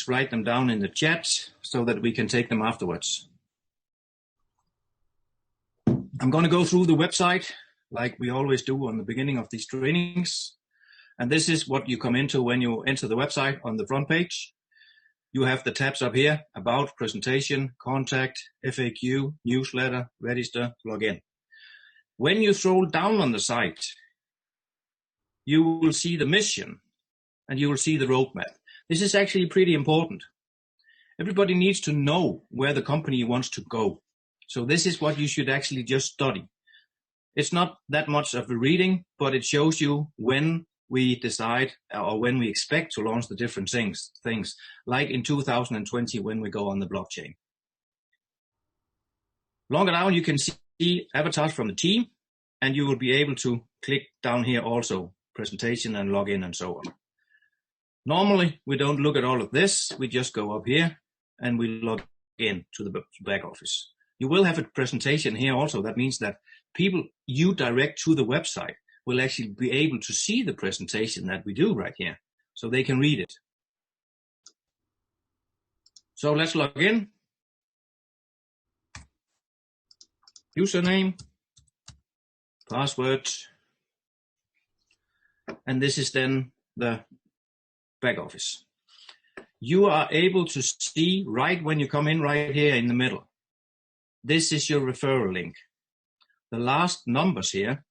write them down in the chat so that we can take them afterwards. I'm going to go through the website like we always do on the beginning of these trainings. And this is what you come into when you enter the website. On the front page, you have the tabs up here: About, Presentation, Contact, FAQ, Newsletter, Register, Login. When you scroll down on the site, you will see the mission and you will see the roadmap. This is actually pretty important. Everybody needs to know where the company wants to go. So this is what you should actually just study. It's not that much of a reading, but it shows you when we decide or when we expect to launch the different things like in 2020 when we go on the blockchain. Longer down, you can see avatars from the team, and you will be able to click down here also, presentation and login and so on. Normally, we don't look at all of this. We just go up here and we log in to the back office. You will have a presentation here also. That means that people you direct to the website will actually be able to see the presentation that we do right here, so they can read it. So let's log in. Username, password, and this is then the back office. You are able to see right when you come in right here in the middle. This is your referral link. The last numbers here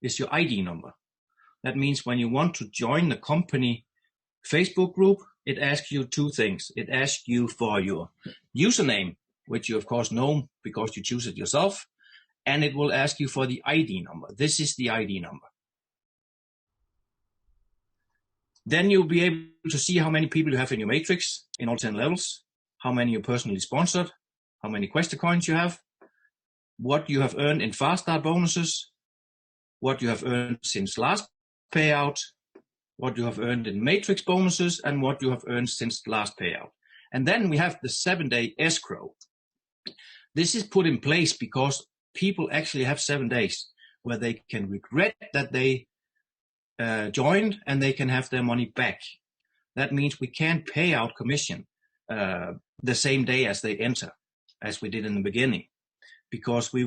is your ID number. That means when you want to join the company Facebook group, it asks you two things. It asks you for your username, which you of course know because you choose it yourself, and it will ask you for the ID number. This is the ID number. Then you'll be able to see how many people you have in your matrix in all 10 levels, how many you personally sponsored, how many Quaestor coins you have, what you have earned in fast start bonuses, what you have earned since last payout, what you have earned in matrix bonuses, and what you have earned since last payout. And then we have the 7-day escrow. This is put in place because people actually have 7 days where they can regret that they joined and they can have their money back. That means we can't pay out commission the same day as they enter, as we did in the beginning, because we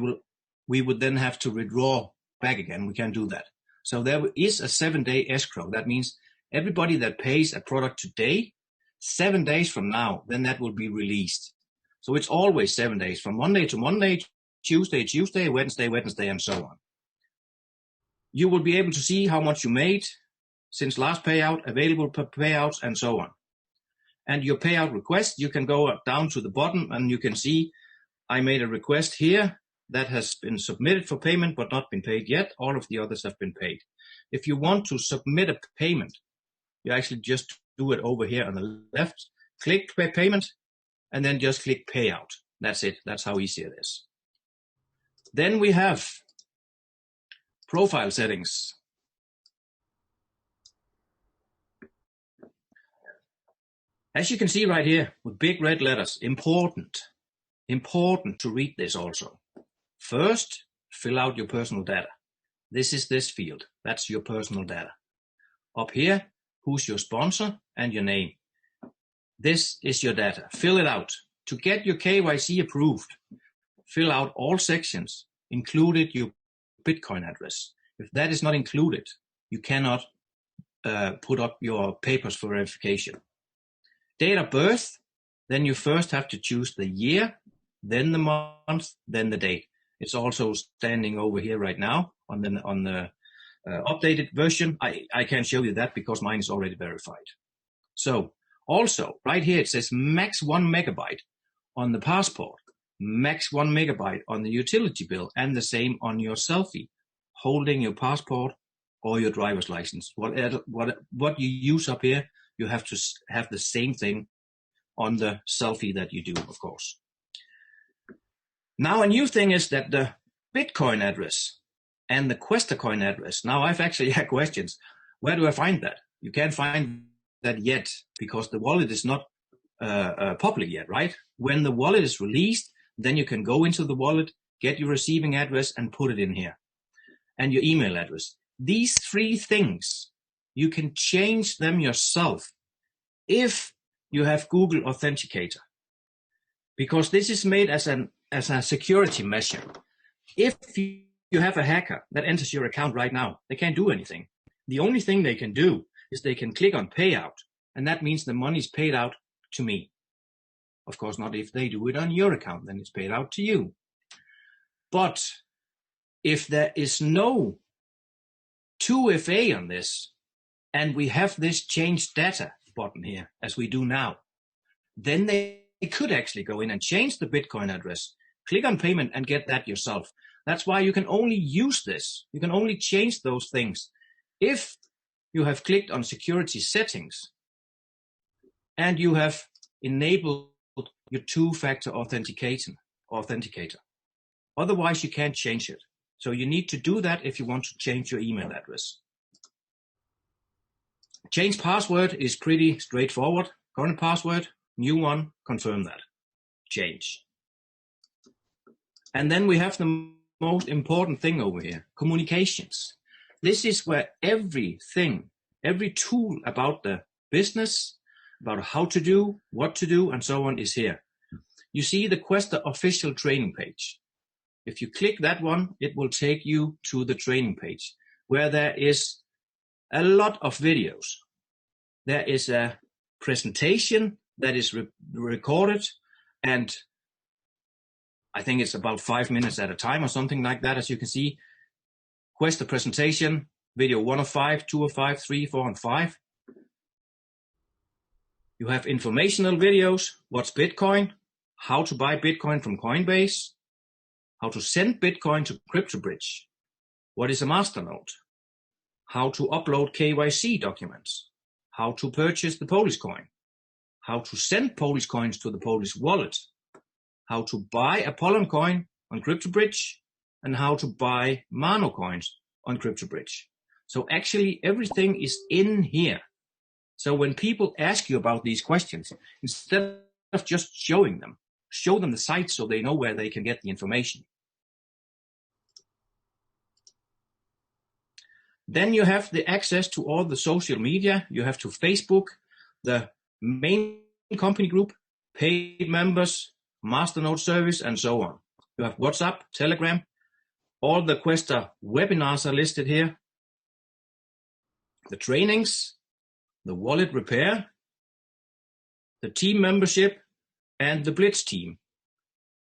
would then have to withdraw back again. We can't do that. So there is a 7-day escrow. That means everybody that pays a product today, 7 days from now, then that will be released. So it's always 7 days, from Monday to Monday, Tuesday, Wednesday, and so on. You will be able to see how much you made since last payout, available per payouts, and so on. And your payout request, you can go down to the bottom and you can see I made a request here that has been submitted for payment but not been paid yet. All of the others have been paid. If you want to submit a payment, you actually just do it over here on the left. Click payment and then just click payout. That's it. That's how easy it is. Then we have profile settings. As you can see right here with big red letters, important to read this also. First, fill out your personal data. This is this field. That's your personal data. Up here, who's your sponsor and your name. This is your data. Fill it out. To get your KYC approved, fill out all sections, included your Bitcoin address. If that is not included, you cannot put up your papers for verification. Date of birth, then you first have to choose the year, then the month, then the date. It's also standing over here right now on the updated version. I can't show you that because mine is already verified. So also right here it says max 1 megabyte on the passport, max 1 megabyte on the utility bill, and the same on your selfie, holding your passport or your driver's license. What you use up here, you have to have the same thing on the selfie that you do, of course. Now, a new thing is that the Bitcoin address and the Quaestor coin address. Now, I've actually had questions. Where do I find that? You can't find that yet because the wallet is not public yet, right? When the wallet is released, then you can go into the wallet, get your receiving address and put it in here, and your email address. These three things, you can change them yourself if you have Google Authenticator, because this is made as a security measure. If you have a hacker that enters your account right now, they can't do anything. The only thing they can do is they can click on payout, and that means the money is paid out to me. Of course, not if they do it on your account, then it's paid out to you. But if there is no 2FA on this, and we have this change data button here, as we do now, then they could actually go in and change the Bitcoin address, click on payment, and get that yourself. That's why you can only use this. You can only change those things if you have clicked on security settings and you have enabled your two-factor authenticator. Otherwise, you can't change it. So you need to do that if you want to change your email address. Change password is pretty straightforward. Current password, new one, confirm that. Change. And then we have the most important thing over here, communications. This is where everything, every tool about the business, about how to do, what to do, and so on is here. You see the Quaestor official training page. If you click that one, it will take you to the training page where there is a lot of videos. There is a presentation that is recorded, and I think it's about 5 minutes at a time or something like that. As you can see, Quaestor presentation, video 1 of 5, 2 of 5, 3, 4, and 5. You have informational videos, what's Bitcoin, how to buy Bitcoin from Coinbase, how to send Bitcoin to CryptoBridge, what is a MasterNode, how to upload KYC documents, how to purchase the Polish coin, how to send Polish coins to the Polish wallet, how to buy a Polon coin on CryptoBridge, and how to buy Mano coins on CryptoBridge. So actually everything is in here. So when people ask you about these questions, instead of just showing them, show them the site so they know where they can get the information. Then you have the access to all the social media. You have to Facebook, the main company group, paid members, MasterNode service, and so on. You have WhatsApp, Telegram. All the Quaestor webinars are listed here. The trainings, the wallet repair, the team membership, and the Blitz team.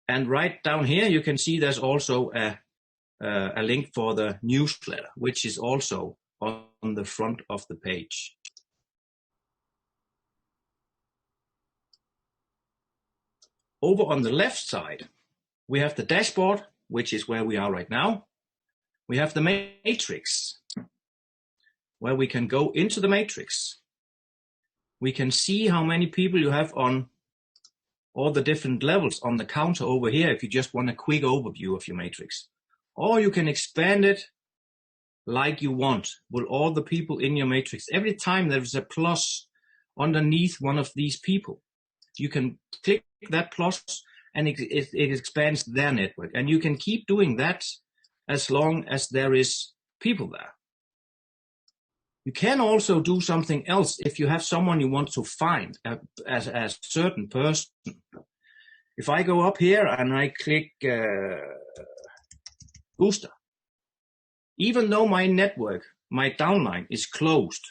And right down here, you can see there's also a link for the newsletter, which is also on the front of the page. Over on the left side, we have the dashboard, which is where we are right now. We have the matrix, where we can go into the matrix. We can see how many people you have on all the different levels on the counter over here if you just want a quick overview of your matrix. Or you can expand it like you want with all the people in your matrix. Every time there's a plus underneath one of these people, you can click that plus and it expands their network. And you can keep doing that as long as there is people there. You can also do something else if you have someone you want to find as a certain person. If I go up here and I click Booster, even though my network, my downline is closed,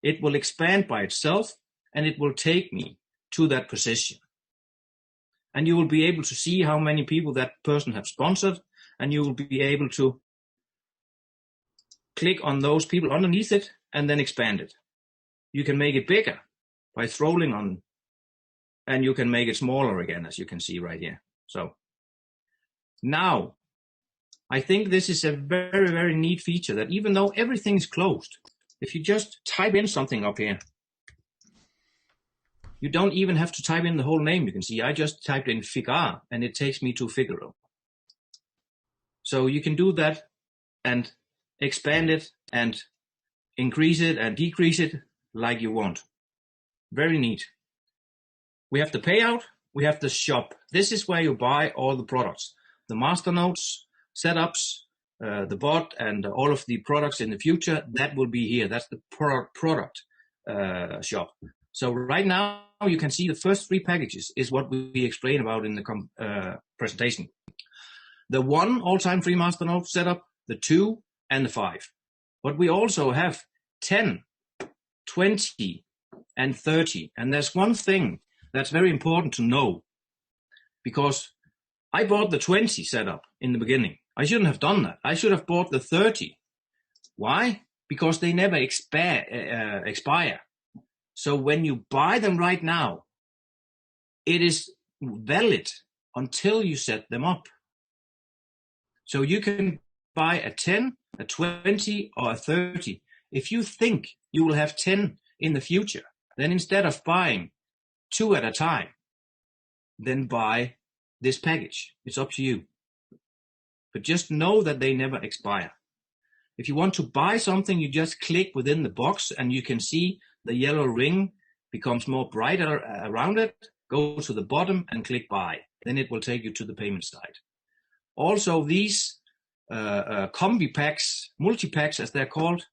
it will expand by itself and it will take me to that position. And you will be able to see how many people that person have sponsored, and you will be able to click on those people underneath it and then expand it. You can make it bigger by scrolling on, and you can make it smaller again, as you can see right here. So now, I think this is a very, very neat feature that even though everything is closed, if you just type in something up here, you don't even have to type in the whole name. You can see I just typed in Figaro and it takes me to Figaro. So you can do that and expand it and increase it and decrease it like you want. Very neat. We have the payout. We have the shop. This is where you buy all the products. The MasterNodes, setups, the bot, and all of the products in the future, that will be here. That's the product shop. So right now you can see the first 3 packages is what we explain about in the presentation. The 1 all-time free MasterNode setup, the 2, and the 5. But we also have 10, 20, and 30. And there's one thing that's very important to know, because I bought the 20 setup in the beginning. I shouldn't have done that. I should have bought the 30. Why? Because they never expire. So when you buy them right now, it is valid until you set them up. So you can buy a 10, a 20, or a 30. If you think you will have 10 in the future, then instead of buying 2 at a time, then buy this package. It's up to you. But just know that they never expire. If you want to buy something, you just click within the box and you can see the yellow ring becomes more brighter around it. Go to the bottom and click buy. Then it will take you to the payment side. Also, these combi packs, multi-packs as they're called,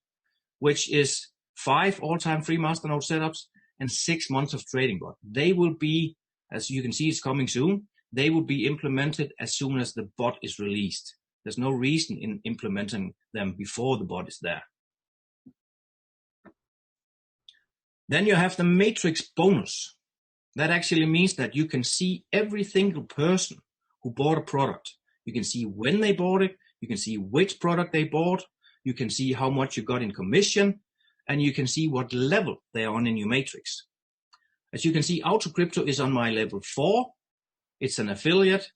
which is 5 all-time free MasterNode setups and 6 months of trading bot. They will be, as you can see, it's coming soon. They will be implemented as soon as the bot is released. There's no reason in implementing them before the bot is there. Then you have the matrix bonus. That actually means that you can see every single person who bought a product. You can see when they bought it. You can see which product they bought. You can see how much you got in commission. And you can see what level they are on in your matrix. As you can see, Auto Crypto is on my level 4. It's an affiliate.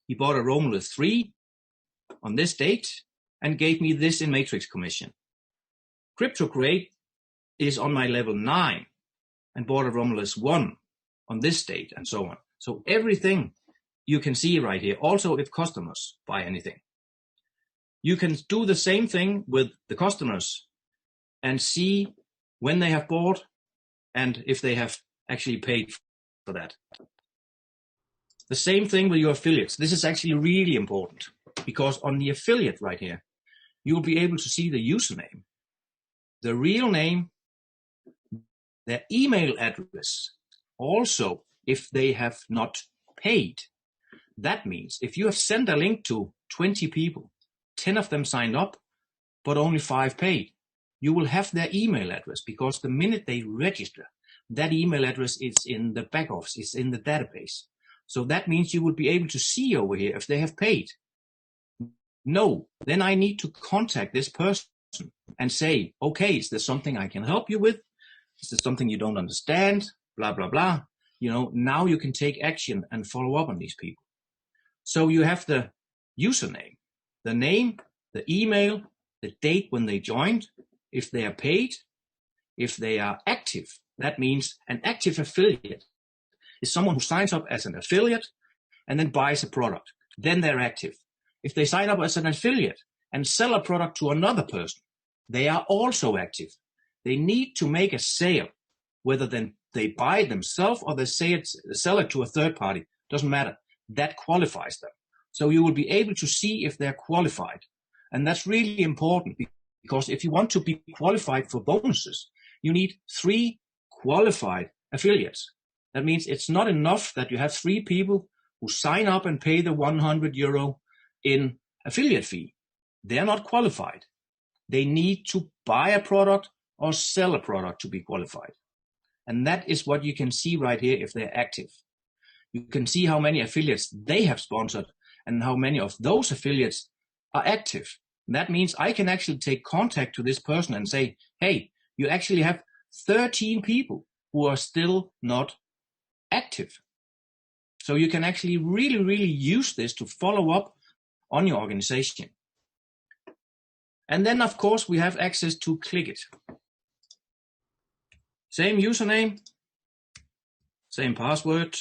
He bought a Romulus 3 on this date and gave me this in matrix commission. Crypto Create is on my level 9 and bought a Romulus 1 on this date and so on. So everything you can see right here. Also, if customers buy anything, you can do the same thing with the customers and see when they have bought and if they have actually paid for that. The same thing with your affiliates. This is actually really important because on the affiliate right here, you will be able to see the username, the real name, their email address. Also, if they have not paid. That means if you have sent a link to 20 people, 10 of them signed up, but only 5 paid, you will have their email address because the minute they register, that email address is in the back office, it's in the database. So that means you will be able to see over here if they have paid. No, then I need to contact this person and say, okay, is there something I can help you with? Is there something you don't understand? Blah, blah, blah. You know, now you can take action and follow up on these people. So you have the username, the name, the email, the date when they joined, if they are paid, if they are active. That means an active affiliate is someone who signs up as an affiliate and then buys a product. Then they're active. If they sign up as an affiliate and sell a product to another person, they are also active. They need to make a sale, whether then they buy it themselves or they sell it to a third party. Doesn't matter. That qualifies them. So you will be able to see if they're qualified. And that's really important because if you want to be qualified for bonuses, you need 3 qualified affiliates. That means it's not enough that you have 3 people who sign up and pay the €100 in affiliate fee. They're not qualified. They need to buy a product or sell a product to be qualified. And that is what you can see right here if they're active. You can see how many affiliates they have sponsored and how many of those affiliates are active. And that means I can actually take contact to this person and say, hey, you actually have 13 people who are still not active. So you can actually really use this to follow up on your organization. And then, of course, we have access to Click It. Same username, same password.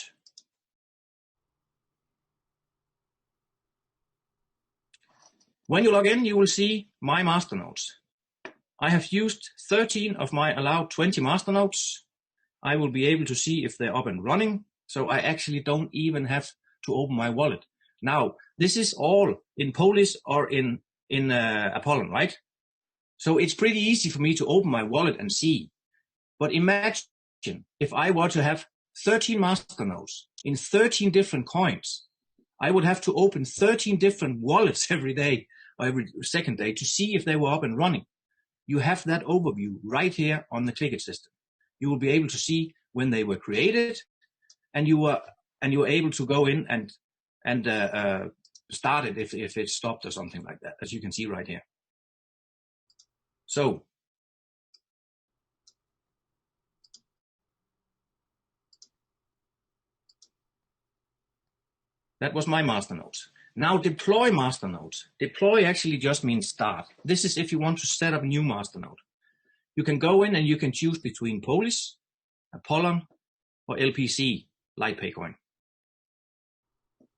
When you log in, you will see my masternodes. I have used 13 of my allowed 20 masternodes. I will be able to see if they're up and running. So I actually don't even have to open my wallet. Now, this is all in Polish or in Apollon, right? So it's pretty easy for me to open my wallet and see. But imagine if I were to have 13 masternodes in 13 different coins, I would have to open 13 different wallets every day or every second day to see if they were up and running. You have that overview right here on the Clickit system. You will be able to see when they were created, and you were able to go in and start it if it stopped or something like that, as you can see right here. So that was my masternodes. Now deploy masternodes. Deploy actually just means start. This is if you want to set up a new masternode. You can go in and you can choose between Polis, Apollon, or LPC, LightPay coin.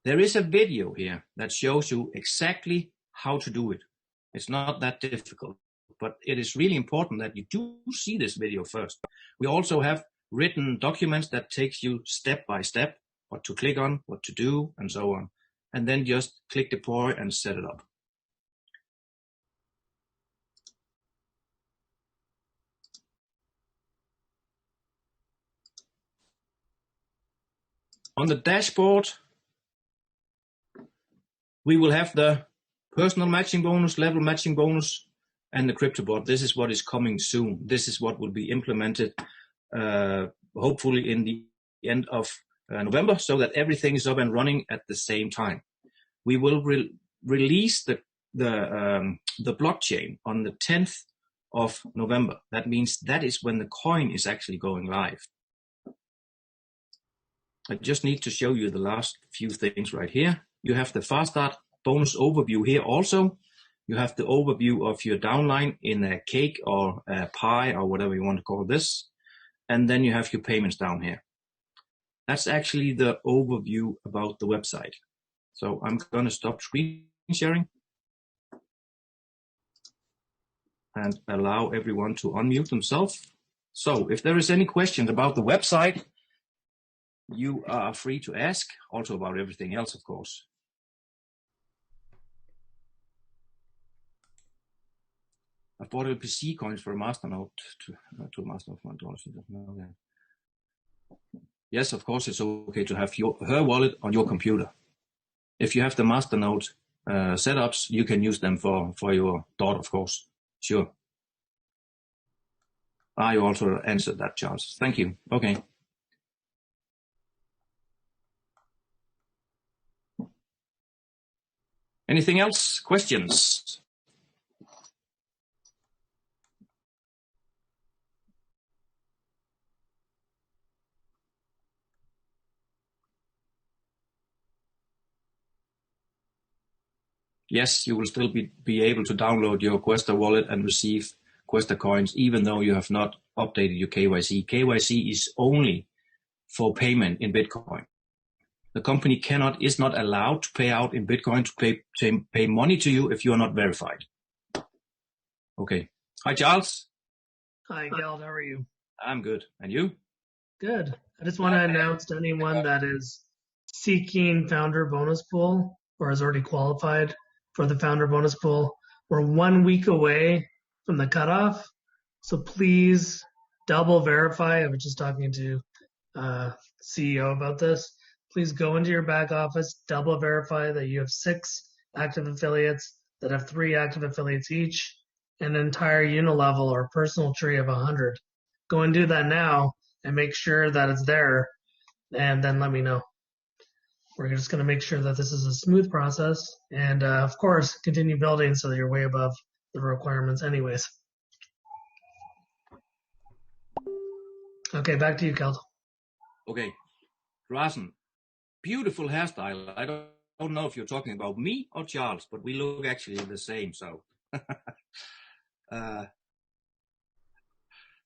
There is a video here that shows you exactly how to do it. It's not that difficult, but it is really important that you do see this video first. We also have written documents that takes you step by step, what to click on, what to do, and so on. And then just click deploy and set it up. On the dashboard, we will have the personal matching bonus, level matching bonus, and the crypto bot. This is what is coming soon. This is what will be implemented, hopefully in the end of November, so that everything is up and running at the same time. We will release the blockchain on the 10th of November. That means that is when the coin is actually going live. I just need to show you the last few things right here. You have the fast start bonus overview here also. You have the overview of your downline in a cake or a pie or whatever you want to call this. And then you have your payments down here. That's actually the overview about the website. So I'm going to stop screen sharing and allow everyone to unmute themselves. So if there is any questions about the website, you are free to ask, also about everything else, of course. I bought LPC coins for a masternode to masternode. Yes, of course, it's okay to have her wallet on your computer. If you have the masternode setups, you can use them for your daughter, of course. Sure. You also answered that, Charles. Thank you. Okay. Anything else? Questions? Yes, you will still be able to download your Quaestor wallet and receive Quaestor coins, even though you have not updated your KYC. KYC is only for payment in Bitcoin. The company is not allowed to pay out in Bitcoin, to pay money to you if you are not verified. Okay. Hi, Charles. Hi, Geld. How are you? I'm good. And you? Good. I just want to announce to anyone that is seeking founder bonus pool or has already qualified for the founder bonus pool, we're 1 week away from the cutoff. So please double verify. I was just talking to CEO about this. Please go into your back office, double verify that you have 6 active affiliates that have 3 active affiliates each, and an entire unilevel or personal tree of 100. Go and do that now and make sure that it's there, and then let me know. We're just going to make sure that this is a smooth process, and of course, continue building so that you're way above the requirements anyways. Okay, back to you, Keld. Okay. Rasen, beautiful hairstyle. I don't know if you're talking about me or Charles, but we look actually the same, so.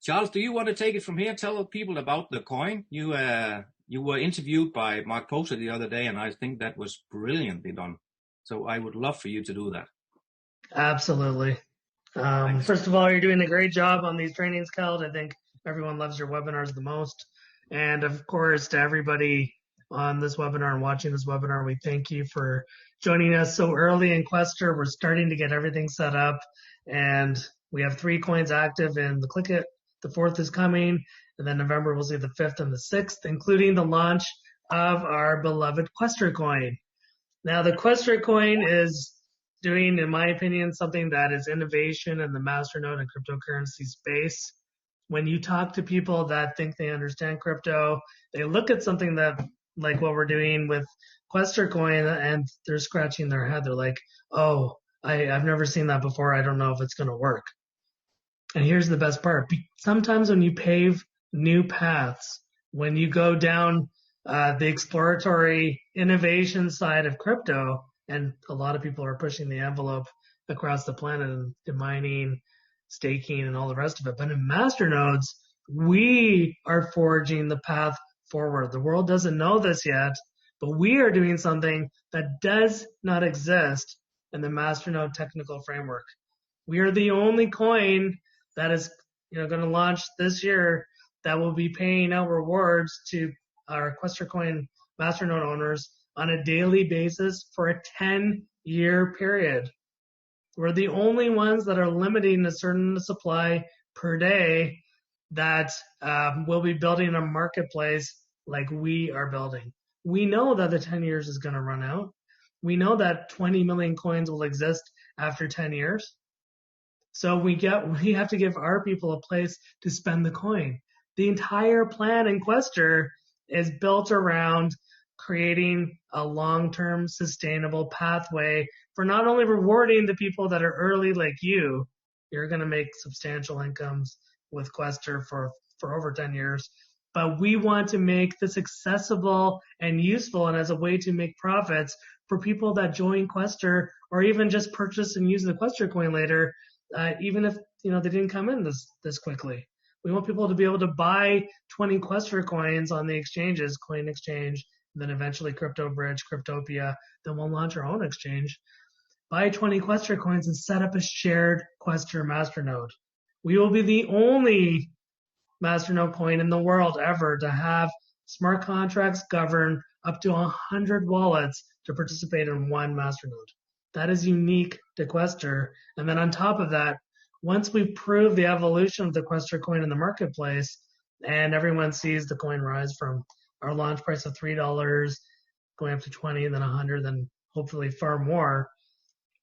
Charles, do you want to take it from here? Tell people about the coin. You were interviewed by Mark Poser the other day, and I think that was brilliantly done. So I would love for you to do that. Absolutely. First of all, you're doing a great job on these trainings, Keld. I think everyone loves your webinars the most. And of course, to everybody on this webinar and watching this webinar, we thank you for joining us so early in Quaestor. We're starting to get everything set up, and we have 3 coins active in the Clickit. The 4th is coming, And then November, we'll see the 5th and the 6th, including the launch of our beloved Quaestor coin. Now, the Quaestor coin is doing, in my opinion, something that is innovation in the MasterNode and cryptocurrency space. When you talk to people that think they understand crypto, they look at something that, like what we're doing with Quaestor coin, and they're scratching their head. They're like, oh, I've never seen that before. I don't know if it's going to work. And here's the best part. Sometimes when you pave new paths, when you go down the exploratory innovation side of crypto, and a lot of people are pushing the envelope across the planet in mining, staking, and all the rest of it. But in masternodes, we are forging the path forward. The world doesn't know this yet, but we are doing something that does not exist in the masternode technical framework. We are the only coin that is going to launch this year that will be paying out rewards to our Quaestor coin masternode owners on a daily basis for a 10-year period. We're the only ones that are limiting a certain supply per day that will be building a marketplace like we are building. We know that the 10 years is going to run out. We know that 20 million coins will exist after 10 years. So we have to give our people a place to spend the coin. The entire plan in Quaestor is built around creating a long-term sustainable pathway for not only rewarding the people that are early like you're going to make substantial incomes with Quaestor for over 10 years, but we want to make this accessible and useful and as a way to make profits for people that join Quaestor or even just purchase and use the Quaestor coin later, even if they didn't come in this quickly. We want people to be able to buy 20 Quaestor coins on the exchanges, Coin Exchange, and then eventually CryptoBridge, Cryptopia. Then we'll launch our own exchange. Buy 20 Quaestor coins and set up a shared Quaestor masternode. We will be the only masternode coin in the world ever to have smart contracts govern up to 100 wallets to participate in one masternode. That is unique to Quaestor. And then on top of that, once we prove the evolution of the Quaestor coin in the marketplace and everyone sees the coin rise from our launch price of $3 going up to 20, then 100, then hopefully far more,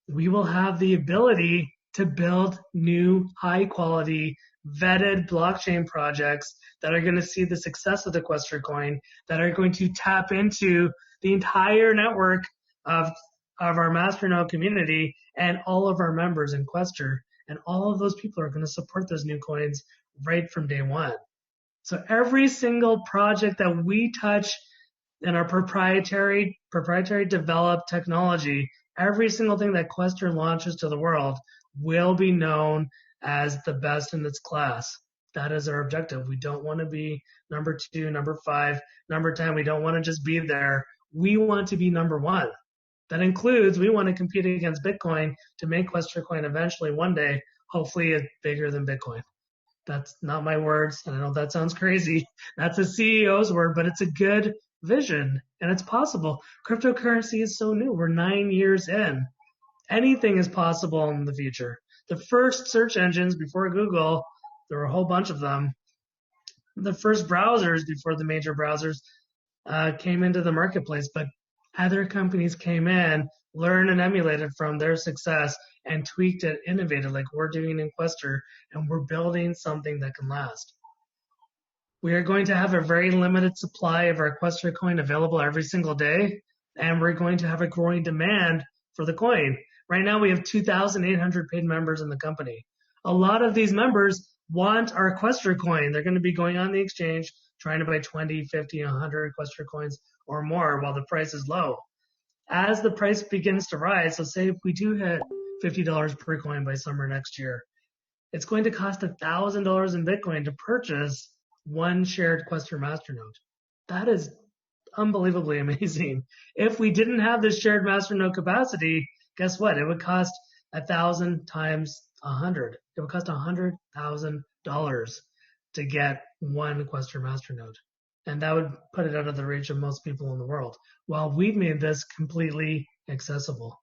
we will have the ability to build new high quality vetted blockchain projects that are going to see the success of the Quaestor coin, that are going to tap into the entire network of our masternode community and all of our members in Quaestor. And all of those people are going to support those new coins right from day one. So every single project that we touch in our proprietary developed technology, every single thing that Quaestor launches to the world will be known as the best in its class. That is our objective. We don't want to be number 2, number 5, number 10. We don't want to just be there. We want to be number 1. That includes we want to compete against Bitcoin to make Quaestor coin eventually one day, hopefully bigger than Bitcoin. That's not my words. I know that sounds crazy. That's a CEO's word, but it's a good vision and it's possible. Cryptocurrency is so new. We're 9 years in. Anything is possible in the future. The first search engines before Google, there were a whole bunch of them. The first browsers before the major browsers came into the marketplace, but other companies came in, learned and emulated from their success, and tweaked it, innovated like we're doing in Quaestor, and we're building something that can last. We are going to have a very limited supply of our Quaestor coin available every single day, and we're going to have a growing demand for the coin. Right now, we have 2,800 paid members in the company. A lot of these members want our Quaestor coin. They're going to be going on the exchange, trying to buy 20, 50, 100 Quaestor coins or more while the price is low. As the price begins to rise, so say if we do hit $50 per coin by summer next year, it's going to cost $1,000 in Bitcoin to purchase one shared Quaestor masternode. That is unbelievably amazing. If we didn't have this shared masternode capacity, guess what? It would cost 1,000 times 100. It would cost $100,000 to get one Quaestor masternode. And that would put it out of the reach of most people in the world. While we've made this completely accessible.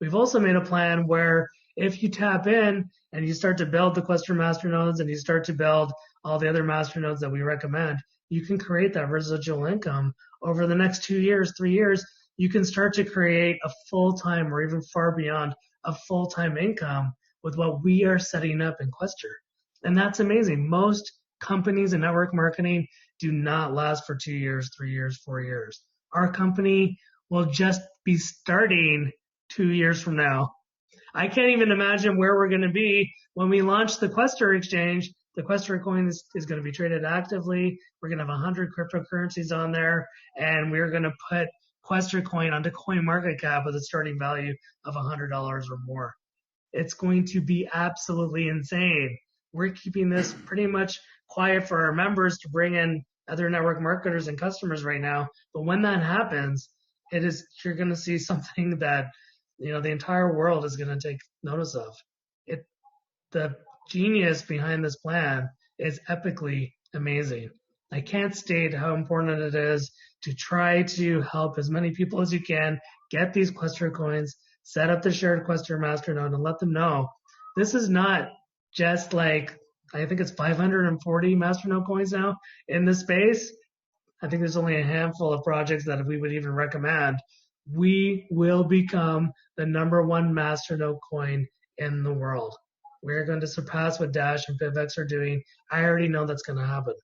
We've also made a plan where If you tap in and you start to build the Quaestor masternodes and you start to build all the other masternodes that we recommend, you can create that residual income over the next 2 years, 3 years. You can start to create a full-time or even far beyond a full-time income with what we are setting up in Quaestor. And that's amazing. Most companies in network marketing do not last for 2 years, 3 years, 4 years. Our company will just be starting 2 years from now. I can't even imagine where we're going to be when we launch the Quaestor exchange. The Quaestor coin is going to be traded actively. We're going to have 100 cryptocurrencies on there, and we're going to put Quaestor coin onto CoinMarketCap with a starting value of $100 or more. It's going to be absolutely insane. We're keeping this pretty much quiet for our members to bring in other network marketers and customers right now. But when that happens, you're going to see something that, the entire world is going to take notice of. The genius behind this plan is epically amazing. I can't state how important it is to try to help as many people as you can get these Quaestor coins, set up the shared Quaestor masternode, and let them know this is not just like, I think it's 540 masternode coins now in this space. I think there's only a handful of projects that we would even recommend. We will become the #1 masternode coin in the world. We're going to surpass what Dash and PivX are doing. I already know that's going to happen.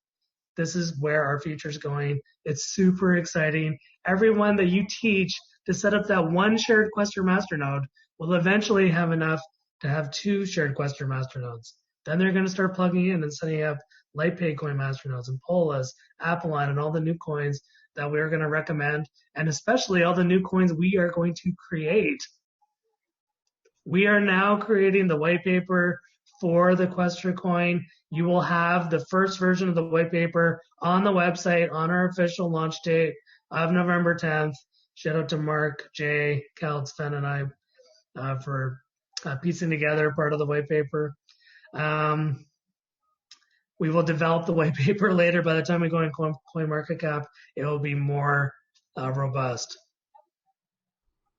This is where our future is going. It's super exciting. Everyone that you teach to set up that one shared Quaestor masternode will eventually have enough to have 2 shared Quaestor masternodes. Then they're going to start plugging in and setting up LightPay coin masternodes and Polas, Appleline, and all the new coins that we're going to recommend, and especially all the new coins we are going to create. We are now creating the white paper for the Quaestor coin. You will have the first version of the white paper on the website on our official launch date of November 10th. Shout out to Mark, Jay, Cal, Sven, and I for piecing together part of the white paper. We will develop the white paper later. By the time we go in CoinMarketCap, it will be more robust.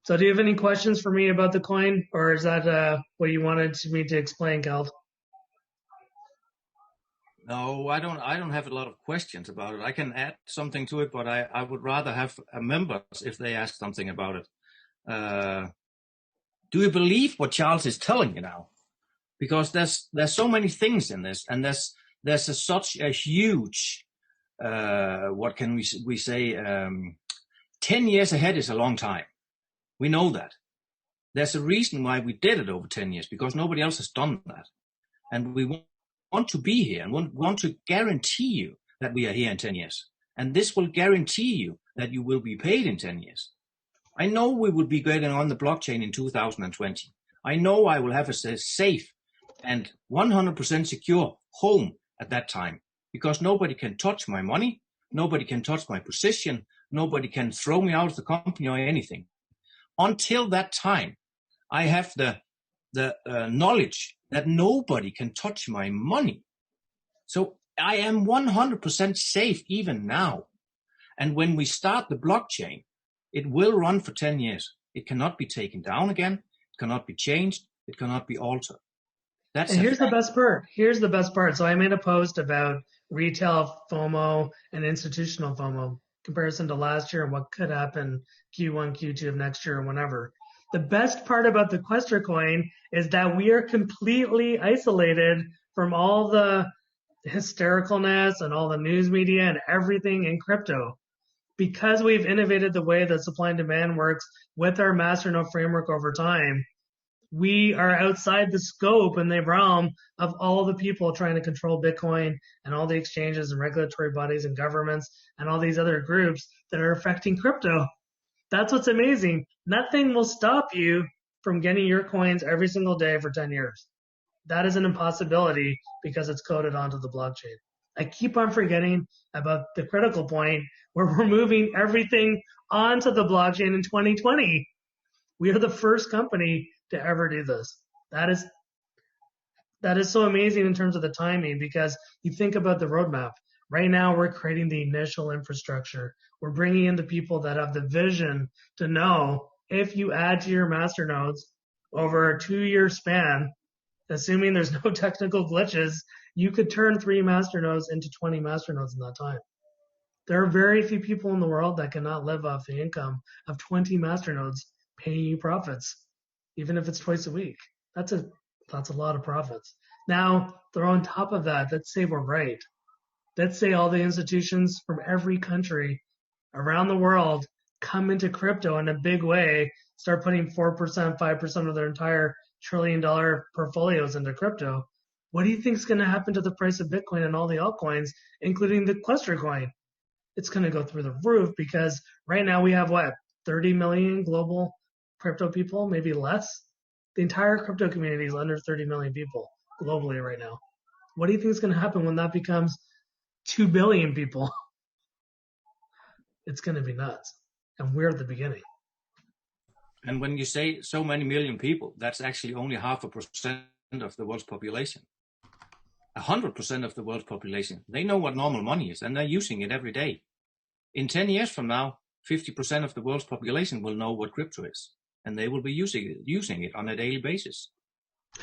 So do you have any questions for me about the coin, or is that what you wanted me to explain, Cal? No, I don't have a lot of questions about it. I can add something to it, but I would rather have members if they ask something about it. Do you believe what Charles is telling you now? Because there's so many things in this, and there's such a huge, what can we say, 10 years ahead is a long time. We know that. There's a reason why we did it over 10 years, because nobody else has done that. And we want to be here and want to guarantee you that we are here in 10 years. And this will guarantee you that you will be paid in 10 years. I know we will be getting on the blockchain in 2020. I know I will have a safe and 100% secure home at that time, because nobody can touch my money, nobody can touch my position, nobody can throw me out of the company or anything. Until that time, I have the knowledge that nobody can touch my money. So I am 100% safe even now. And when we start the blockchain, it will run for 10 years. It cannot be taken down again. It cannot be changed. It cannot be altered. And here's the best part. Here's the best part. So I made a post about retail FOMO and institutional FOMO comparison to last year and what could happen Q1, Q2 of next year or whenever. The best part about the Quaestor coin is that we are completely isolated from all the hystericalness and all the news media and everything in crypto. Because we've innovated the way that supply and demand works with our masternode framework over time, we are outside the scope and the realm of all the people trying to control Bitcoin and all the exchanges and regulatory bodies and governments and all these other groups that are affecting crypto. That's what's amazing. Nothing will stop you from getting your coins every single day for 10 years. That is an impossibility because it's coded onto the blockchain. I keep on forgetting about the critical point where we're moving everything onto the blockchain in 2020. We are the first company to ever do this. That is so amazing in terms of the timing, because you think about the roadmap. Right now, we're creating the initial infrastructure. We're bringing in the people that have the vision to know if you add to your masternodes over a 2-year span, assuming there's no technical glitches, you could turn 3 masternodes into 20 masternodes in that time. There are very few people in the world that cannot live off the income of 20 masternodes paying you profits, even if it's twice a week. That's a lot of profits. Now, throw on top of that, let's say we're right. Let's say all the institutions from every country around the world come into crypto in a big way, start putting 4%, 5% of their entire trillion-dollar portfolios into crypto. What do you think is going to happen to the price of Bitcoin and all the altcoins, including the Quaestor coin? It's going to go through the roof because right now we have what, 30 million global crypto people, maybe less? The entire crypto community is under 30 million people globally right now. What do you think is going to happen when that becomes 2 billion people? It's going to be nuts. And we're at the beginning. And when you say so many million people, that's actually only 0.5% of the world's population. 100% of the world's population, they know what normal money is and they're using it every day. In 10 years from now, 50% of the world's population will know what crypto is, and they will be using it on a daily basis,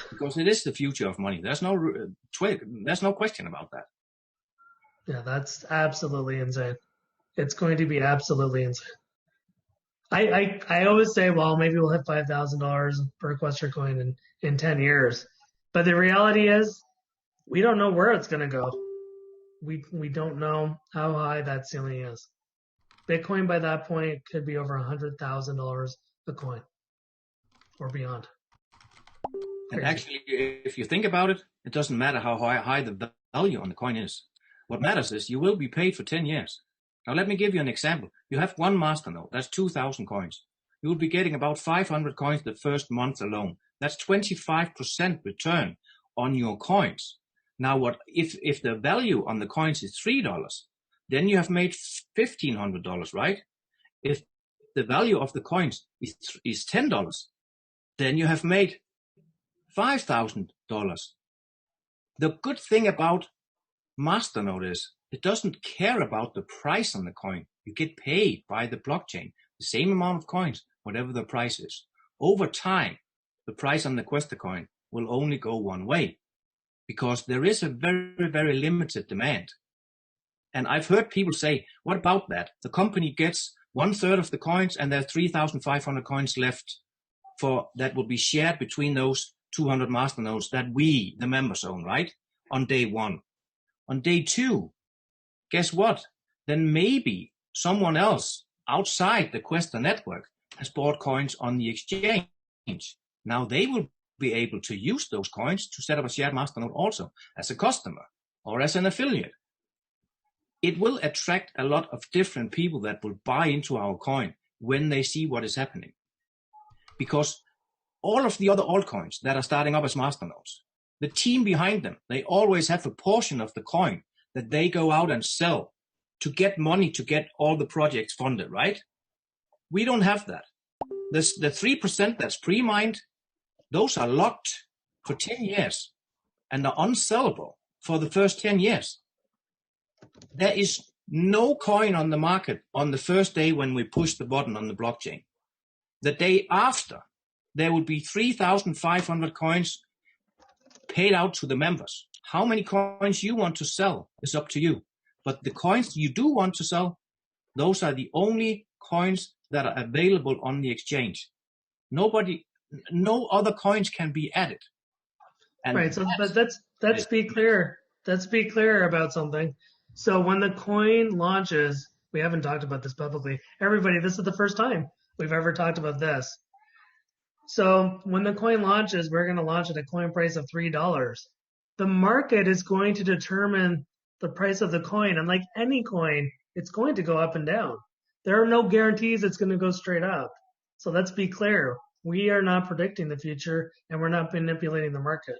because it is the future of money. There's no question about that. Yeah, that's absolutely insane. It's going to be absolutely insane. I always say, well, maybe we'll hit $5,000 per Quaestor coin in 10 years. But the reality is, we don't know where it's going to go. We don't know how high that ceiling is. Bitcoin by that point could be over $100,000 a coin or beyond. And actually, if you think about it, it doesn't matter how high the value on the coin is. What matters is you will be paid for 10 years. Now, let me give you an example. You have one masternode. That's 2,000 coins. You will be getting about 500 coins the first month alone. That's 25% return on your coins. Now, if the value on the coins is $3, then you have made $1,500, right? If the value of the coins is $10, then you have made $5,000. The good thing about MasterNode is it doesn't care about the price on the coin. You get paid by the blockchain, the same amount of coins, whatever the price is. Over time, the price on the Quaestor coin will only go one way, because there is a very, very limited demand. And I've heard people say, what about that? The company gets 1/3 of the coins and there are 3,500 coins left that will be shared between those 200 masternodes that we, the members, own, right? On day one. On day two, guess what? Then maybe someone else outside the Quaestor network has bought coins on the exchange. Now they will be able to use those coins to set up a shared masternode also as a customer or as an affiliate. It will attract a lot of different people that will buy into our coin when they see what is happening. Because all of the other altcoins that are starting up as masternodes, the team behind them, they always have a portion of the coin that they go out and sell to get money to get all the projects funded, right? We don't have that. The 3% that's pre-mined, those are locked for 10 years and are unsellable for the first 10 years. There is no coin on the market on the first day when we push the button on the blockchain. The day after, there will be 3,500 coins paid out to the members. How many coins you want to sell is up to you. But the coins you do want to sell, those are the only coins that are available on the exchange. No other coins can be added. And right. So, but let's be clear. Let's be clear about something. So when the coin launches, we haven't talked about this publicly. Everybody, this is the first time we've ever talked about this. So when the coin launches, we're going to launch at a coin price of $3. The market is going to determine the price of the coin. And like any coin, it's going to go up and down. There are no guarantees it's going to go straight up. So let's be clear. We are not predicting the future and we're not manipulating the market.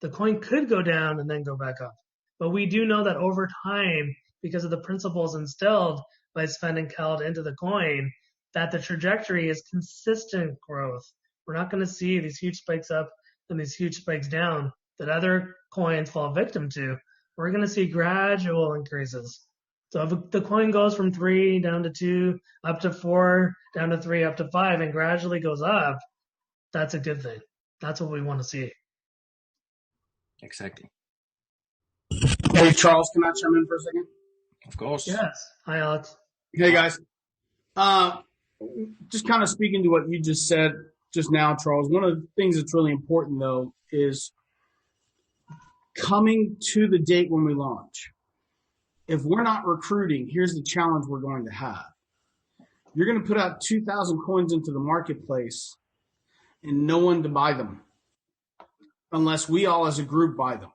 The coin could go down and then go back up. But we do know that over time, because of the principles instilled by Sven and Kjeld into the coin, that the trajectory is consistent growth. We're not going to see these huge spikes up and these huge spikes down that other coins fall victim to. We're going to see gradual increases. So if the coin goes from 3 down to 2, up to 4, down to 3, up to 5, and gradually goes up, that's a good thing. That's what we want to see. Exactly. Hey, Charles, can I chime in for a second? Of course. Yes. Hi, Alex. Hey, guys. Just kind of speaking to what you just said just now, Charles, one of the things that's really important, though, is coming to the date when we launch. If we're not recruiting, here's the challenge we're going to have. You're going to put out 2,000 coins into the marketplace and no one to buy them unless we all as a group buy them.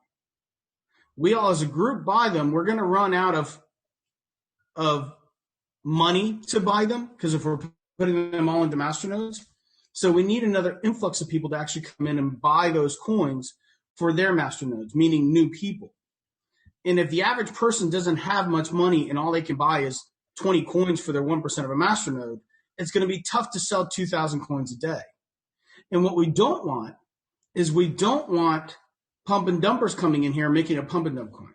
We all as a group buy them, we're going to run out of money to buy them because if we're putting them all into MasterNodes. So we need another influx of people to actually come in and buy those coins for their MasterNodes, meaning new people. And if the average person doesn't have much money and all they can buy is 20 coins for their 1% of a MasterNode, it's going to be tough to sell 2,000 coins a day. And what we don't want is we don't want pump and dumpers coming in here and making a pump and dump coin,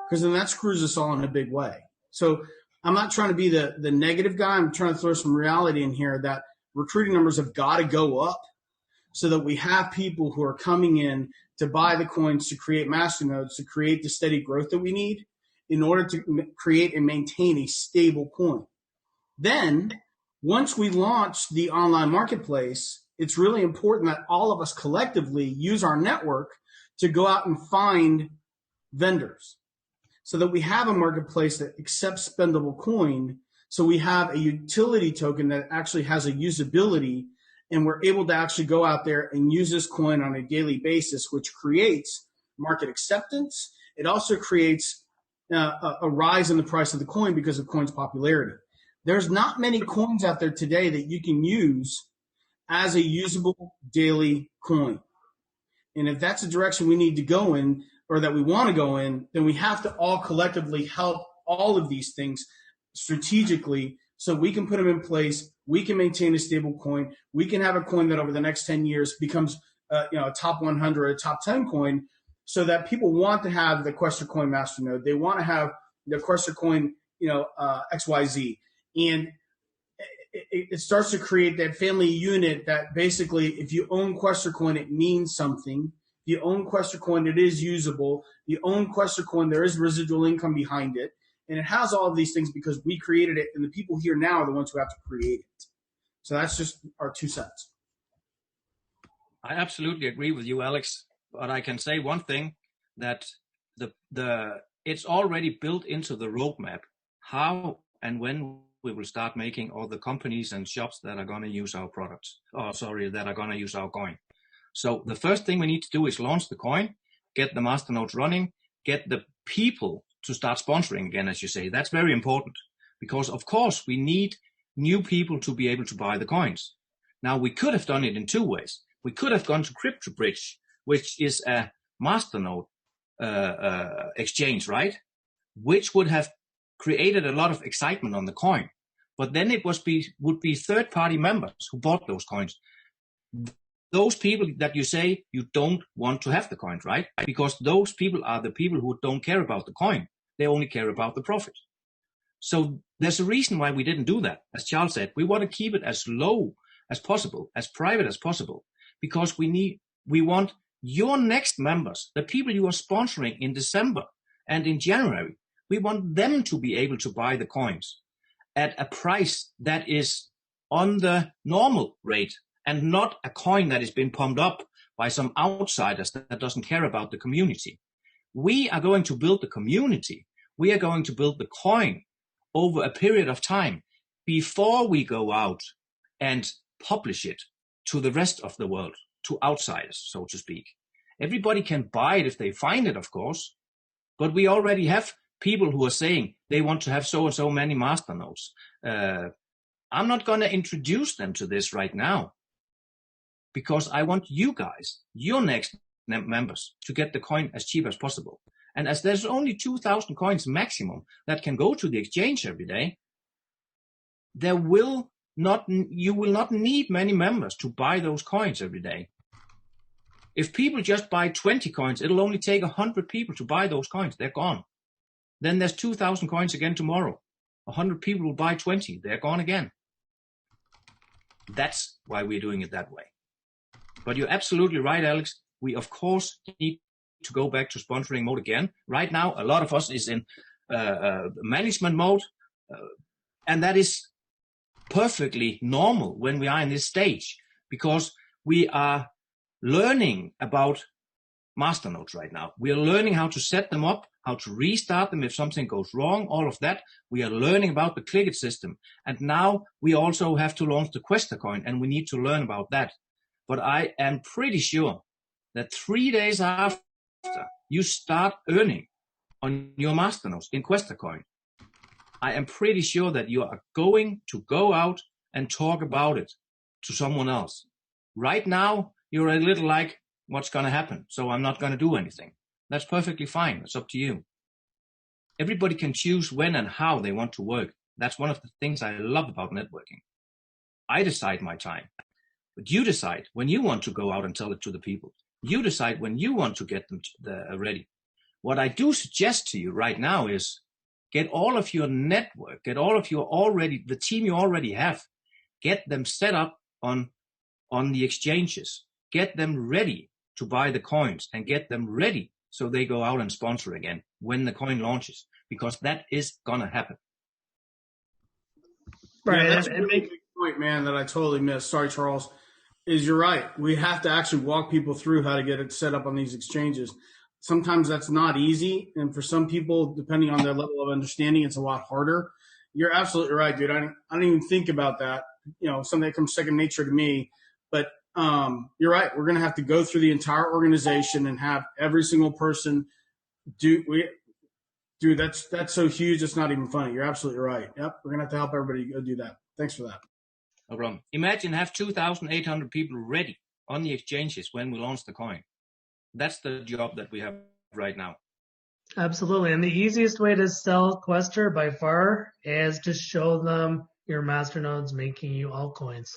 because then that screws us all in a big way. So I'm not trying to be the negative guy. I'm trying to throw some reality in here that recruiting numbers have got to go up so that we have people who are coming in to buy the coins to create MasterNodes, to create the steady growth that we need in order to create and maintain a stable coin. Then once we launch the online marketplace, it's really important that all of us collectively use our network to go out and find vendors so that we have a marketplace that accepts spendable coin. So we have a utility token that actually has a usability, and we're able to actually go out there and use this coin on a daily basis, which creates market acceptance. It also creates a rise in the price of the coin because of coin's popularity. There's not many coins out there today that you can use as a usable daily coin. And if that's the direction we need to go in, or that we want to go in, then we have to all collectively help all of these things strategically so we can put them in place. We can maintain a stable coin. We can have a coin that over the next 10 years becomes a top 100, a top 10 coin, so that people want to have the Quaestor coin MasterNode. They want to have the Quaestor coin, XYZ. And it starts to create that family unit that basically if you own Quaestor coin, it means something. If you own Quaestor coin, it is usable. If you own Quaestor coin, there is residual income behind it. And it has all of these things because we created it, and the people here now are the ones who have to create it. So that's just our 2 cents. I absolutely agree with you, Alex. But I can say one thing, that it's already built into the roadmap how and when we will start making all the companies and shops that are going to use our products. That are going to use our coin. So the first thing we need to do is launch the coin, get the MasterNodes running, get the people to start sponsoring again, as you say. That's very important because, of course, we need new people to be able to buy the coins. Now, we could have done it in 2 ways. We could have gone to CryptoBridge, which is a MasterNode exchange, right? Which would have created a lot of excitement on the coin. But then it would be third-party members who bought those coins. Those people that you say you don't want to have the coin, right? Because those people are the people who don't care about the coin. They only care about the profit. So there's a reason why we didn't do that. As Charles said, we want to keep it as low as possible, as private as possible, because we want your next members, the people you are sponsoring in December and in January, we want them to be able to buy the coins at a price that is on the normal rate and not a coin that has been pumped up by some outsiders that doesn't care about the community. We are going to build the community. We are going to build the coin over a period of time before we go out and publish it to the rest of the world, to outsiders, so to speak. Everybody can buy it if they find it, of course, but we already have people who are saying they want to have so and so many MasterNodes. I'm not going to introduce them to this right now because I want you guys, your next members, to get the coin as cheap as possible. And as there's only 2,000 coins maximum that can go to the exchange every day, you will not need many members to buy those coins every day. If people just buy 20 coins, it'll only take 100 people to buy those coins. They're gone. Then there's 2,000 coins again tomorrow. 100 people will buy 20. They're gone again. That's why we're doing it that way. But you're absolutely right, Alex. We, of course, need to go back to sponsoring mode again. Right now, a lot of us is in management mode, and that is perfectly normal when we are in this stage, because we are learning about MasterNodes right now. We are learning how to set them up, how to restart them if something goes wrong, all of that. We are learning about the Click-It system. And now we also have to launch the Quaestor coin, and we need to learn about that. But I am pretty sure that 3 days after you start earning on your MasterNodes in Quaestor coin, I am pretty sure that you are going to go out and talk about it to someone else. Right now, you're a little like, what's going to happen? So I'm not going to do anything. That's perfectly fine. It's up to you. Everybody can choose when and how they want to work. That's one of the things I love about networking. I decide my time, but you decide when you want to go out and tell it to the people. You decide when you want to get them ready. What I do suggest to you right now is get all of your network, get all of your the team you already have, get them set up on the exchanges, get them ready to buy the coins, and get them ready so they go out and sponsor again when the coin launches, because that is gonna happen. Right. Yeah, that's a really big point, man, that I totally missed. Sorry, Charles. Is you're right. We have to actually walk people through how to get it set up on these exchanges. Sometimes that's not easy, and for some people, depending on their level of understanding, it's a lot harder. You're absolutely right, dude. I don't even think about that. You know, something that comes second nature to me. But you're right. We're going to have to go through the entire organization and have every single person do. Dude, that's so huge. It's not even funny. You're absolutely right. Yep, we're going to have to help everybody go do that. Thanks for that. No problem. Imagine have 2,800 people ready on the exchanges when we launch the coin. That's the job that we have right now. Absolutely. And the easiest way to sell Quaestor by far is to show them your masternodes making you altcoins.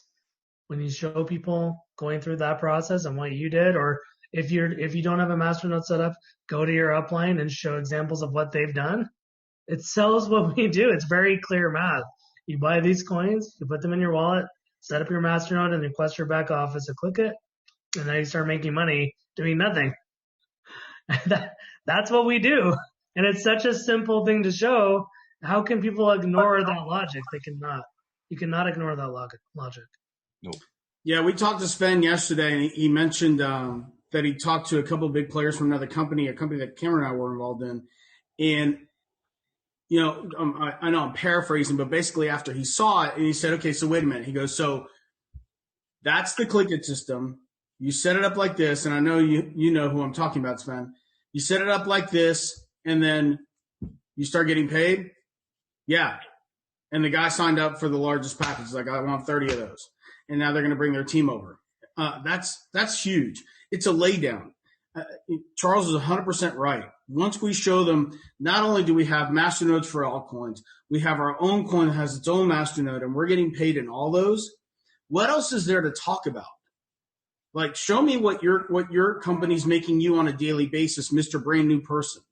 When you show people going through that process and what you did, or if you don't have a masternode set up, go to your upline and show examples of what they've done. It sells what we do. It's very clear math. You buy these coins, you put them in your wallet, set up your masternode and your Quaestor back office, and click it, and then you start making money doing nothing. That's what we do. And it's such a simple thing to show. How can people ignore that logic? They cannot. You cannot ignore that logic. Nope. Yeah, we talked to Sven yesterday, and he mentioned that he talked to a couple of big players from another company, a company that Cameron and I were involved in. And, you know, I know I'm paraphrasing, but basically after he saw it, and he said, okay, so wait a minute. He goes, so that's the Click-It system. You set it up like this, and I know you know who I'm talking about, Sven. You set it up like this, and then you start getting paid? Yeah. And the guy signed up for the largest package. He's like, I want 30 of those. And now they're going to bring their team over. That's huge. It's a laydown. Charles is 100% right. Once we show them, not only do we have masternodes for altcoins, we have our own coin that has its own masternode, and we're getting paid in all those. What else is there to talk about? Like, show me what your company's making you on a daily basis, Mr. Brand New Person.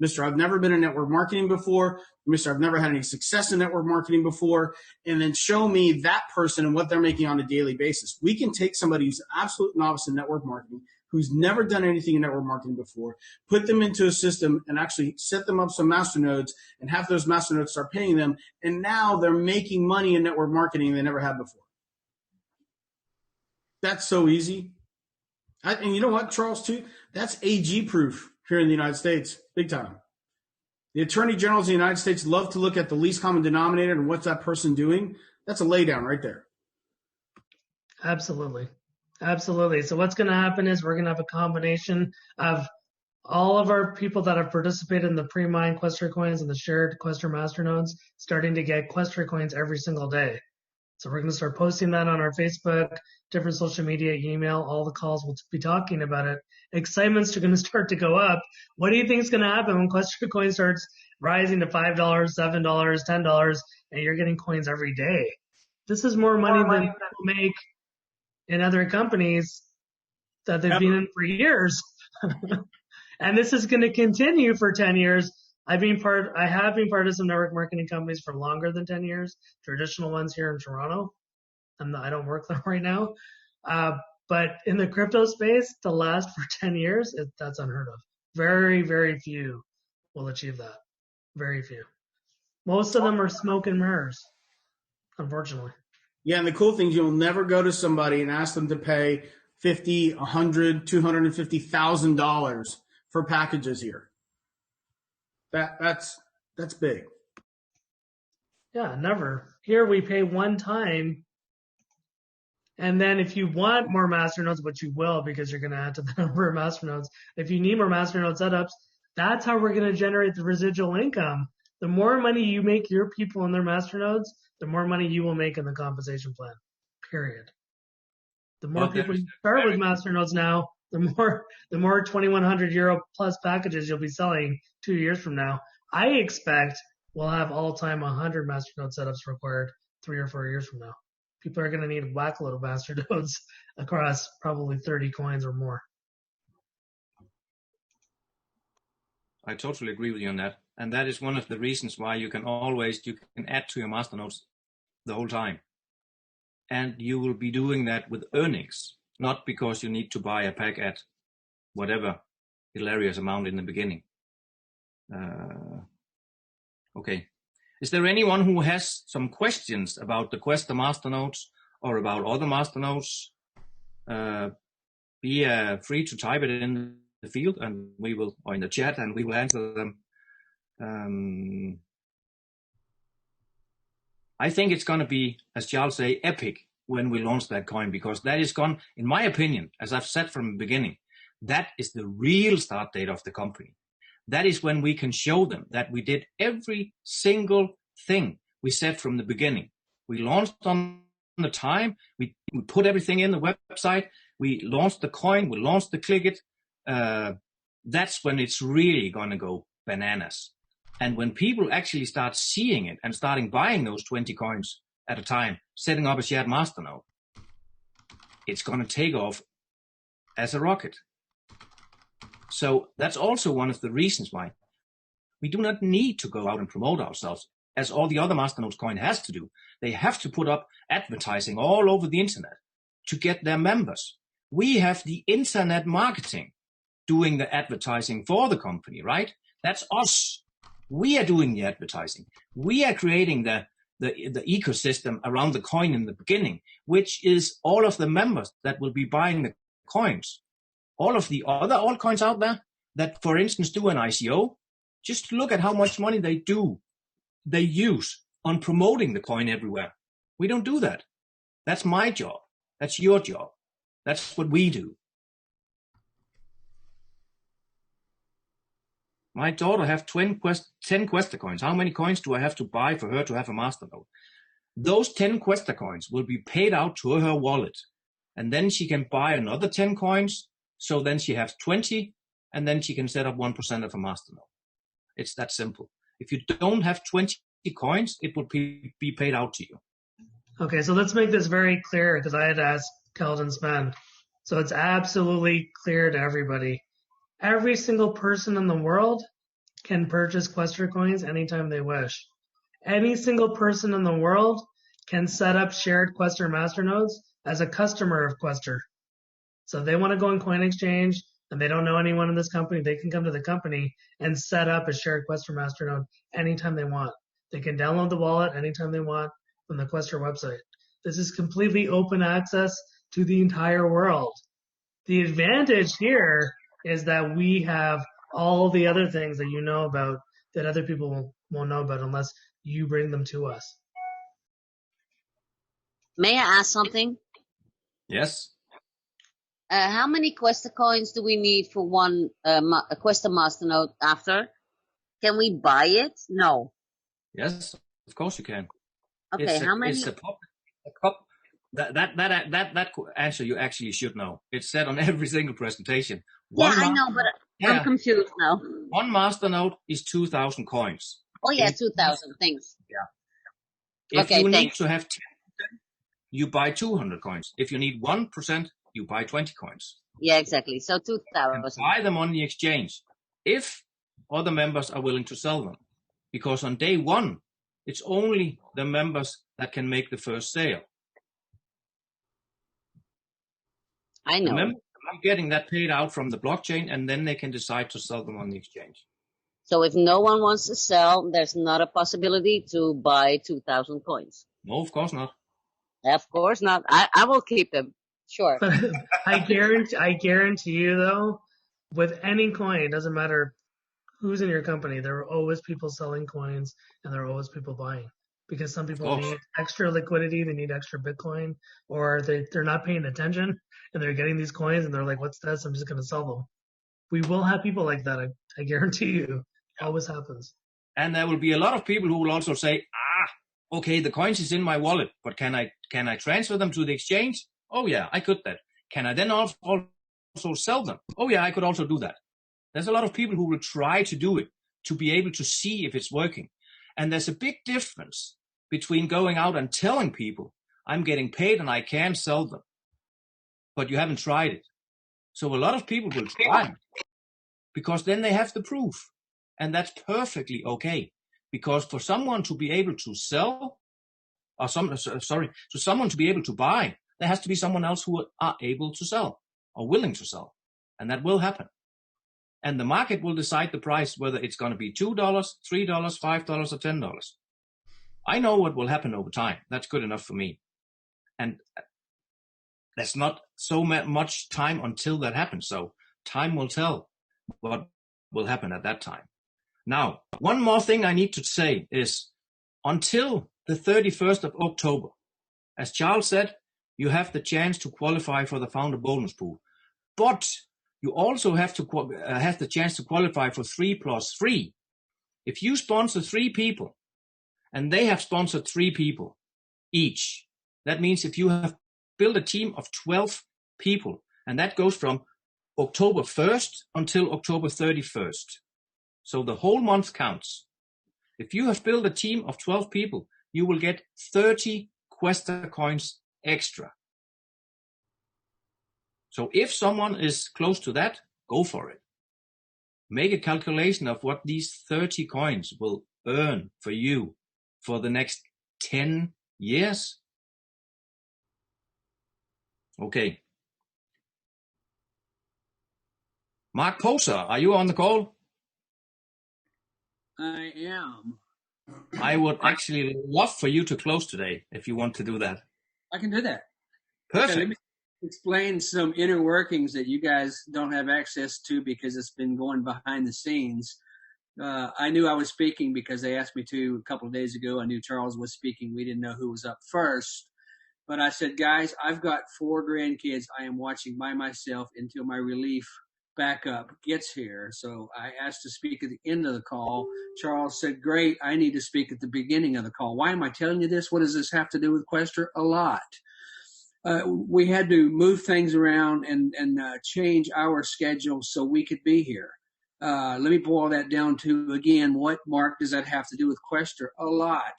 Mr. I've never been in network marketing before. Mr. I've never had any success in network marketing before. And then show me that person and what they're making on a daily basis. We can take somebody who's an absolute novice in network marketing, who's never done anything in network marketing before, put them into a system and actually set them up some masternodes and have those masternodes start paying them. And now they're making money in network marketing they never had before. That's so easy. And you know what, Charles, too? That's AG proof here in the United States, big time. The attorney generals of the United States love to look at the least common denominator and what's that person doing. That's a laydown right there. Absolutely. Absolutely. So what's going to happen is we're going to have a combination of all of our people that have participated in the pre-mined Quaestor coins and the shared Quaestor masternodes starting to get Quaestor coins every single day. So we're going to start posting that on our Facebook, different social media, email, all the calls. We'll be talking about it. Excitement's going to start to go up. What do you think is going to happen when Quaestor coin starts rising to $5, $7, $10, and you're getting coins every day? This is more money than people make in other companies that they've been in for years. And this is going to continue for 10 years. I have been part of some network marketing companies for longer than 10 years, traditional ones here in Toronto. I don't work there right now. But in the crypto space, to last for 10 years, that's unheard of. Very, very few will achieve that. Very few. Most of them are smoke and mirrors, unfortunately. Yeah, and the cool thing is you'll never go to somebody and ask them to pay $50, $100, $250,000 for packages here. That's big. Yeah, never. Here we pay one time, and then if you want more masternodes, which you will because you're going to add to the number of masternodes, if you need more masternode setups, that's how we're going to generate the residual income. The more money you make your people in their masternodes, the more money you will make in the compensation plan, period. The more people you start with masternodes now, the more 2,100 euro plus packages you'll be selling 2 years from now. I expect we'll have all-time 100 masternode setups required 3 or 4 years from now. People are going to need a whack-a-load of masternodes across probably 30 coins or more. I totally agree with you on that. And that is one of the reasons why you can add to your masternodes the whole time. And you will be doing that with earnings, not because you need to buy a pack at whatever hilarious amount in the beginning. Okay. Is there anyone who has some questions about the Quaestor masternodes or about other masternodes? Be free to type it in the field and we will, or in the chat, and we will answer them. I think it's going to be, as Charles say, epic when we launch that coin, because that is gone, in my opinion, as I've said from the beginning, that is the real start date of the company. That is when we can show them that we did every single thing we said from the beginning. We launched on the time, we put everything in the website, we launched the coin, we launched the click it. That's when it's really going to go bananas. And when people actually start seeing it and starting buying those 20 coins at a time, setting up a shared masternode, it's going to take off as a rocket. So that's also one of the reasons why we do not need to go out and promote ourselves as all the other masternodes coin has to do. They have to put up advertising all over the internet to get their members. We have the internet marketing doing the advertising for the company, right? That's us. We are doing the advertising. We are creating the ecosystem around the coin in the beginning, which is all of the members that will be buying the coins. All of the other altcoins out there that, for instance, do an ICO, just look at how much money they use on promoting the coin everywhere. We don't do that. That's my job. That's your job. That's what we do. My daughter have 10 Quaestor coins. How many coins do I have to buy for her to have a masternode? Those 10 Quaestor coins will be paid out to her wallet. And then she can buy another 10 coins. So then she has 20, and then she can set up 1% of a masternode. It's that simple. If you don't have 20 coins, it will be paid out to you. Okay, so let's make this very clear, because I had asked Keldon Spen. So it's absolutely clear to everybody. Every single person in the world can purchase Quaestor coins anytime they wish. Any single person in the world can set up shared Quaestor masternodes as a customer of Quaestor. So if they want to go on Coin Exchange and they don't know anyone in this company, they can come to the company and set up a shared Quaestor masternode anytime they want. They can download the wallet anytime they want from the Quaestor website. This is completely open access to the entire world. The advantage here is that we have all the other things that you know about that other people won't know about unless you bring them to us. May I ask something? Yes. How many Quaestor coins do we need for one Quaestor masternode after? Can we buy it? No. Yes, of course you can. Okay, how many? It's that answer you actually should know. It's said on every single presentation. I know, but I'm confused now. One masternode is 2,000 coins. Oh yeah, 2,000. Thanks. Yeah. If you need to have 10%, you buy 200 coins. If you need 1%, you buy 20 coins. Yeah, exactly. So 2,000. Buy them on the exchange if other members are willing to sell them. Because on day one, it's only the members that can make the first sale. I know. Remember, I'm getting that paid out from the blockchain, and then they can decide to sell them on the exchange. So if no one wants to sell, there's not a possibility to buy 2,000 coins. No, of course not. Of course not. I will keep them. Sure. But I guarantee you though, with any coin, it doesn't matter who's in your company, there are always people selling coins and there are always people buying, because some people need extra liquidity, they need extra Bitcoin, or they're not paying attention and they're getting these coins and they're like, what's this? I'm just going to sell them. We will have people like that. I guarantee you. It always happens. And there will be a lot of people who will also say, okay, the coins is in my wallet, but can I transfer them to the exchange? Oh yeah, I could that. Can I then also sell them? Oh yeah, I could also do that. There's a lot of people who will try to do it to be able to see if it's working. And there's a big difference between going out and telling people, I'm getting paid and I can sell them, but you haven't tried it. So a lot of people will try because then they have the proof. And that's perfectly okay. Because for someone to be able to sell, or someone to be able to buy, there has to be someone else who are able to sell or willing to sell. And that will happen. And the market will decide the price, whether it's going to be $2, $3, $5, or $10. I know what will happen over time. That's good enough for me. And there's not so much time until that happens. So time will tell what will happen at that time. Now, one more thing I need to say is until the 31st of October, as Charles said, you have the chance to qualify for the founder bonus pool. But you also have to have the chance to qualify for 3+3. If you sponsor 3 people and they have sponsored 3 people each, that means if you have built a team of 12 people, and that goes from October 1st until October 31st. So the whole month counts. If you have built a team of 12 people, you will get 30 Quaestor coins extra. So if someone is close to that, go for it. Make a calculation of what these 30 coins will earn for you for the next 10 years. Okay. Mark Poser, are you on the call? I am. I would actually love for you to close today if you want to do that. I can do that. Perfect. Okay, let me explain some inner workings that you guys don't have access to because it's been going behind the scenes. I knew I was speaking because they asked me to a couple of days ago. I knew Charles was speaking. We didn't know who was up first. But I said, guys, I've got 4 grandkids I am watching by myself until my relief backup gets here. So I asked to speak at the end of the call. Charles said, great, I need to speak at the beginning of the call. Why am I telling you this? What does this have to do with Quaestor? A lot. We had to move things around and change our schedule so we could be here. Let me boil that down to, again, what, Mark, does that have to do with Quaestor? A lot.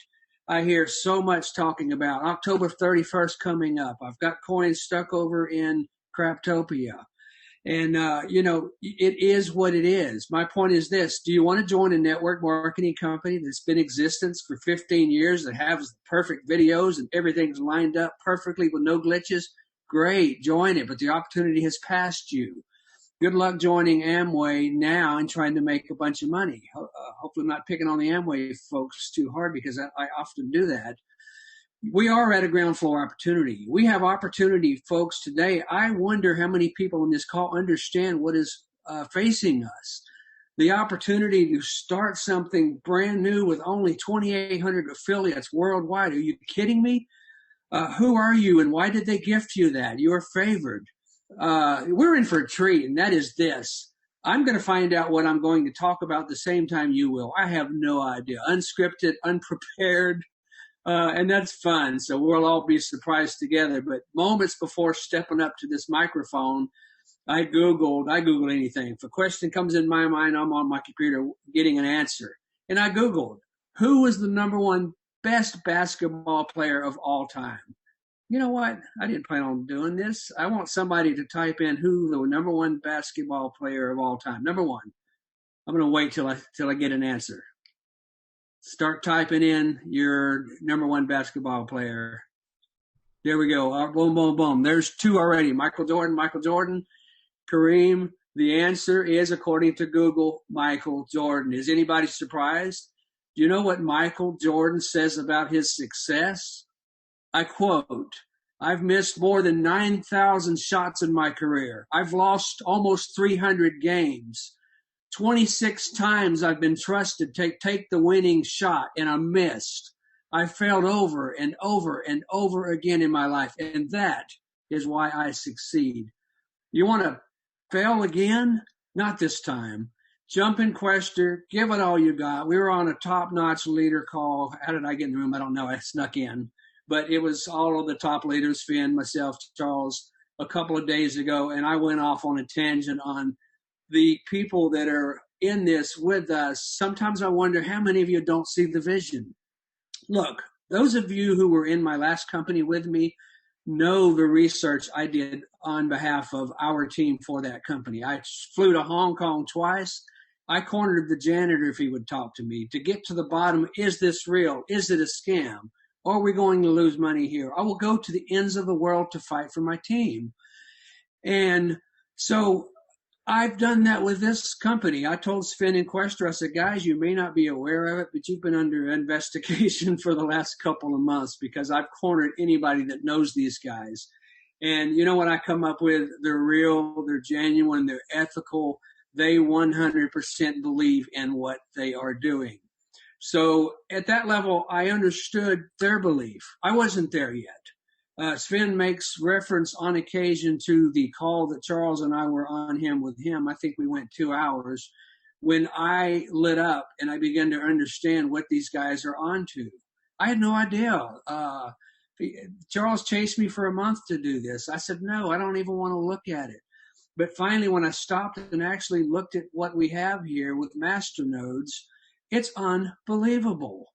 I hear so much talking about October 31st coming up. I've got coins stuck over in Craptopia. And, it is what it is. My point is this. Do you want to join a network marketing company that's been in existence for 15 years, that has perfect videos and everything's lined up perfectly with no glitches? Great, join it. But the opportunity has passed you. Good luck joining Amway now and trying to make a bunch of money. Hopefully I'm not picking on the Amway folks too hard because I often do that. We are at a ground floor opportunity. We have opportunity, folks, today. I wonder how many people in this call understand what is facing us. The opportunity to start something brand new with only 2,800 affiliates worldwide. Are you kidding me? Who are you and why did they gift you that? You are favored. We're in for a treat, and that is this. I'm going to find out what I'm going to talk about the same time you will. I have no idea. Unscripted, unprepared. And that's fun. So we'll all be surprised together. But moments before stepping up to this microphone, I Googled anything. If a question comes in my mind, I'm on my computer getting an answer. And I Googled, who was the number 1 best basketball player of all time? You know what? I didn't plan on doing this. I want somebody to type in who the number 1 basketball player of all time. Number 1. I'm going to wait till I get an answer. Start typing in your number 1 basketball player. There we go. Boom, boom, boom. There's 2 already. Michael Jordan, Kareem. The answer is, according to Google, Michael Jordan. Is anybody surprised? Do you know what Michael Jordan says about his success? I quote, "I've missed more than 9,000 shots in my career. I've lost almost 300 games. 26 times I've been trusted to take the winning shot, and I missed. I failed over and over and over again in my life, and that is why I succeed." You want to fail again? Not this time. Jump in Quaestor, give it all you got. We were on a top-notch leader call. How did I get in the room? I don't know. I snuck in. But it was all of the top leaders, Finn, myself, Charles, a couple of days ago, and I went off on a tangent on the people that are in this with us. Sometimes I wonder how many of you don't see the vision. Look, those of you who were in my last company with me know the research I did on behalf of our team for that company. I flew to Hong Kong twice. I cornered the janitor if he would talk to me to get to the bottom. Is this real? Is it a scam? Or are we going to lose money here? I will go to the ends of the world to fight for my team. And so I've done that with this company. I told Sven and Quaestor, I said, guys, you may not be aware of it, but you've been under investigation for the last couple of months because I've cornered anybody that knows these guys. And you know what I come up with? They're real, they're genuine, they're ethical. They 100% believe in what they are doing. So at that level, I understood their belief. I wasn't there yet. Sven makes reference on occasion to the call that Charles and I were on with him. I think we went 2 hours when I lit up and I began to understand what these guys are onto. I had no idea. Charles chased me for a month to do this. I said, no, I don't even want to look at it. But finally, when I stopped and actually looked at what we have here with MasterNodes, it's unbelievable.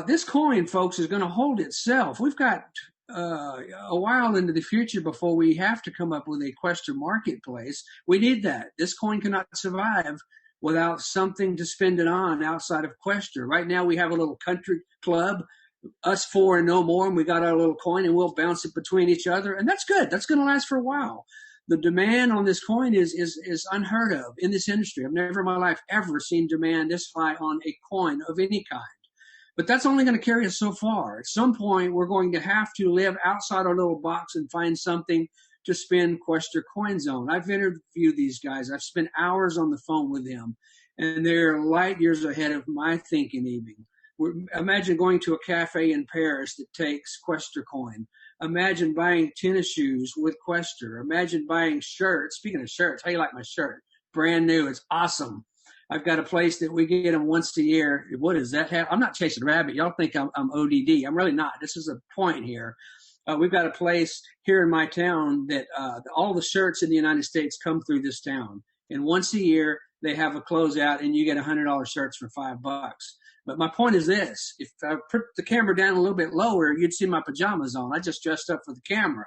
This coin, folks, is going to hold itself. We've got a while into the future before we have to come up with a Quaestor marketplace. We need that. This coin cannot survive without something to spend it on outside of Quaestor. Right now, we have a little country club, us 4 and no more, and we got our little coin, and we'll bounce it between each other, and that's good. That's going to last for a while. The demand on this coin is unheard of in this industry. I've never in my life ever seen demand this high on a coin of any kind. But that's only going to carry us so far. At some point, we're going to have to live outside our little box and find something to spend Quaestor coins on. I've interviewed these guys. I've spent hours on the phone with them, and they're light years ahead of my thinking even. Imagine going to a cafe in Paris that takes Quaestor coin. Imagine buying tennis shoes with Quaestor. Imagine buying shirts. Speaking of shirts, how you like my shirt? Brand new. It's awesome. I've got a place that we get them once a year. What does that have? I'm not chasing a rabbit. Y'all think I'm ODD. I'm really not. This is a point here. We've got a place here in my town that all the shirts in the United States come through this town. And once a year, they have a closeout, and you get $100 shirts for $5. But my point is this. If I put the camera down a little bit lower, you'd see my pajamas on. I just dressed up for the camera.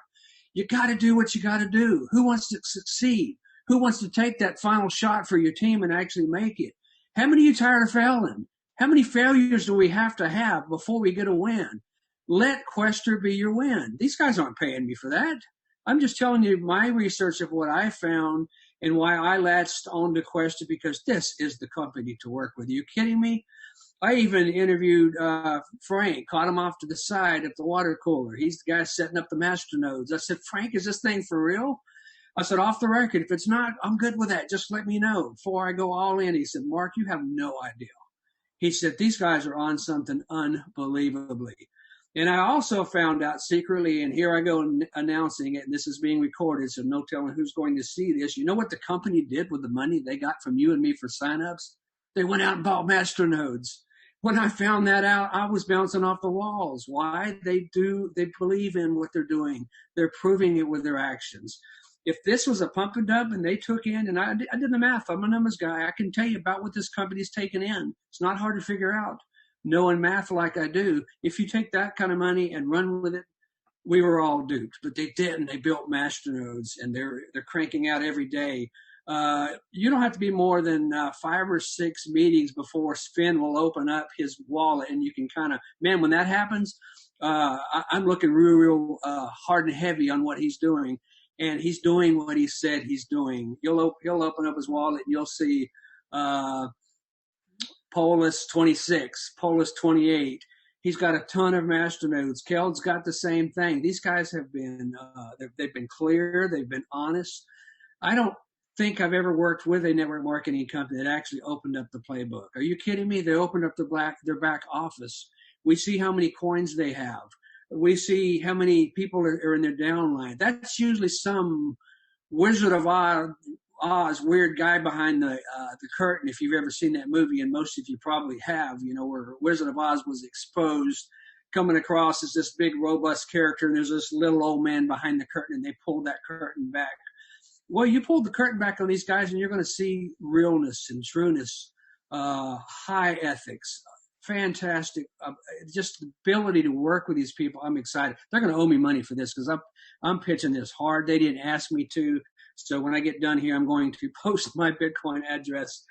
You got to do what you got to do. Who wants to succeed? Who wants to take that final shot for your team and actually make it? How many of you tired of failing? How many failures do we have to have before we get a win? Let Quaestor be your win. These guys aren't paying me for that. I'm just telling you my research of what I found and why I latched on to Quaestor, because this is the company to work with. Are you kidding me? I even interviewed Frank, caught him off to the side at the water cooler. He's the guy setting up the MasterNodes. I said, Frank, is this thing for real? I said, off the record, if it's not, I'm good with that. Just let me know before I go all in. He said, Mark, you have no idea. He said, these guys are on something unbelievably. And I also found out secretly, and here I go announcing it, and this is being recorded, so no telling who's going to see this. You know what the company did with the money they got from you and me for signups? They went out and bought MasterNodes. When I found that out, I was bouncing off the walls. Why? They believe in what they're doing. They're proving it with their actions. If this was a pump and dump and they took in, and I did the math, I'm a numbers guy, I can tell you about what this company's taken in. It's not hard to figure out. Knowing math like I do, if you take that kind of money and run with it, we were all duped. But they didn't. They built MasterNodes, and they're cranking out every day. You don't have to be more than 5 or 6 meetings before Sven will open up his wallet, and you can kind of, man, when that happens, I'm looking real hard and heavy on what he's doing, and he's doing what he said he's doing. He'll open up his wallet and you'll see Polis 26, Polis 28. He's got a ton of masternodes. Keld's got the same thing. These guys have been they've been clear, they've been honest. I don't think I've ever worked with a network marketing company that actually opened up the playbook. Are you kidding me? They opened up their back office. We see how many coins they have. We see how many people are in their downline. That's usually some Wizard of Oz weird guy behind the curtain. If you've ever seen that movie, and most of you probably have, where Wizard of Oz was exposed, coming across as this big robust character, and there's this little old man behind the curtain, and they pulled that curtain back. Well, you pulled the curtain back on these guys, and you're going to see realness and trueness, high ethics, fantastic, just the ability to work with these people. I'm excited. They're going to owe me money for this because I'm pitching this hard. They didn't ask me to. So when I get done here, I'm going to post my Bitcoin address.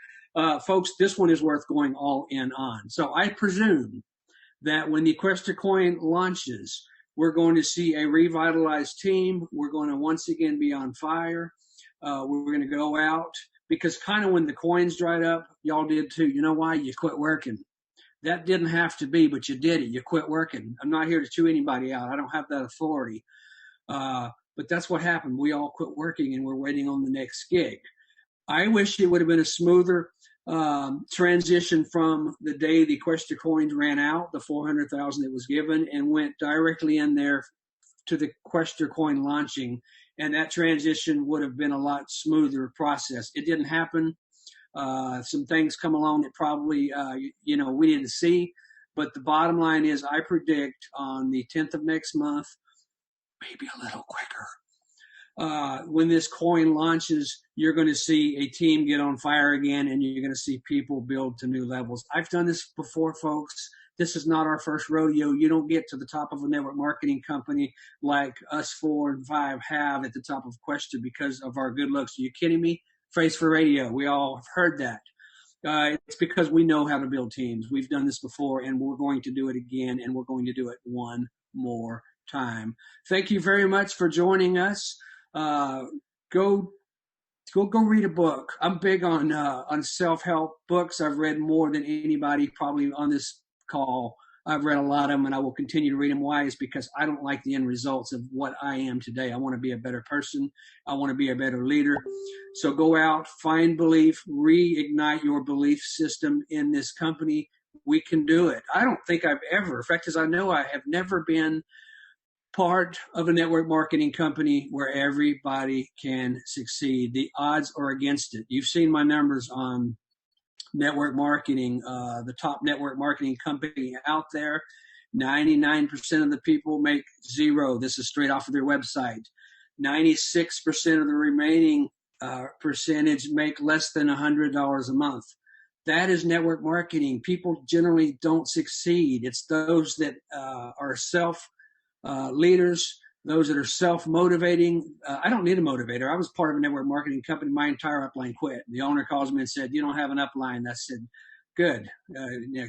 Folks, this one is worth going all in on. So I presume that when the Quaestor coin launches, we're going to see a revitalized team. We're going to once again be on fire. We're going to go out because kind of when the coins dried up, y'all did too. You know why? You quit working. That didn't have to be, but you did it. You quit working. I'm not here to chew anybody out. I don't have that authority. But that's what happened. We all quit working and we're waiting on the next gig. I wish it would have been a smoother transition from the day the Quaestor coins ran out, the 400,000 that was given, and went directly in there to the Quaestor coin launching. And that transition would have been a lot smoother process. It didn't happen. Some things come along that probably, we didn't see. But the bottom line is I predict on the 10th of next month, maybe a little quicker, when this coin launches, you're going to see a team get on fire again, and you're going to see people build to new levels. I've done this before, folks. This is not our first rodeo. You don't get to the top of a network marketing company like us 4 and 5 have at the top of Quaestor because of our good looks. Are you kidding me? Phrase for radio. We all have heard that. It's because we know how to build teams. We've done this before, and we're going to do it again, and we're going to do it one more time. Thank you very much for joining us. Go read a book. I'm big on self-help books. I've read more than anybody probably on this call. I've read a lot of them, and I will continue to read them. Why? Is because I don't like the end results of what I am today. I want to be a better person. I want to be a better leader. So go out, find belief, reignite your belief system in this company. We can do it. I don't think I've ever, in fact, as I know, I have never been part of a network marketing company where everybody can succeed. The odds are against it. You've seen my numbers on network marketing, the top network marketing company out there. 99% of the people make zero. This is straight off of their website. 96% of the remaining percentage make less than $100 a month. That is network marketing. People generally don't succeed. It's those that are self leaders, those that are self-motivating. I don't need a motivator. I was part of a network marketing company. My entire upline quit. The owner calls me and said, "You don't have an upline." I said, "Good.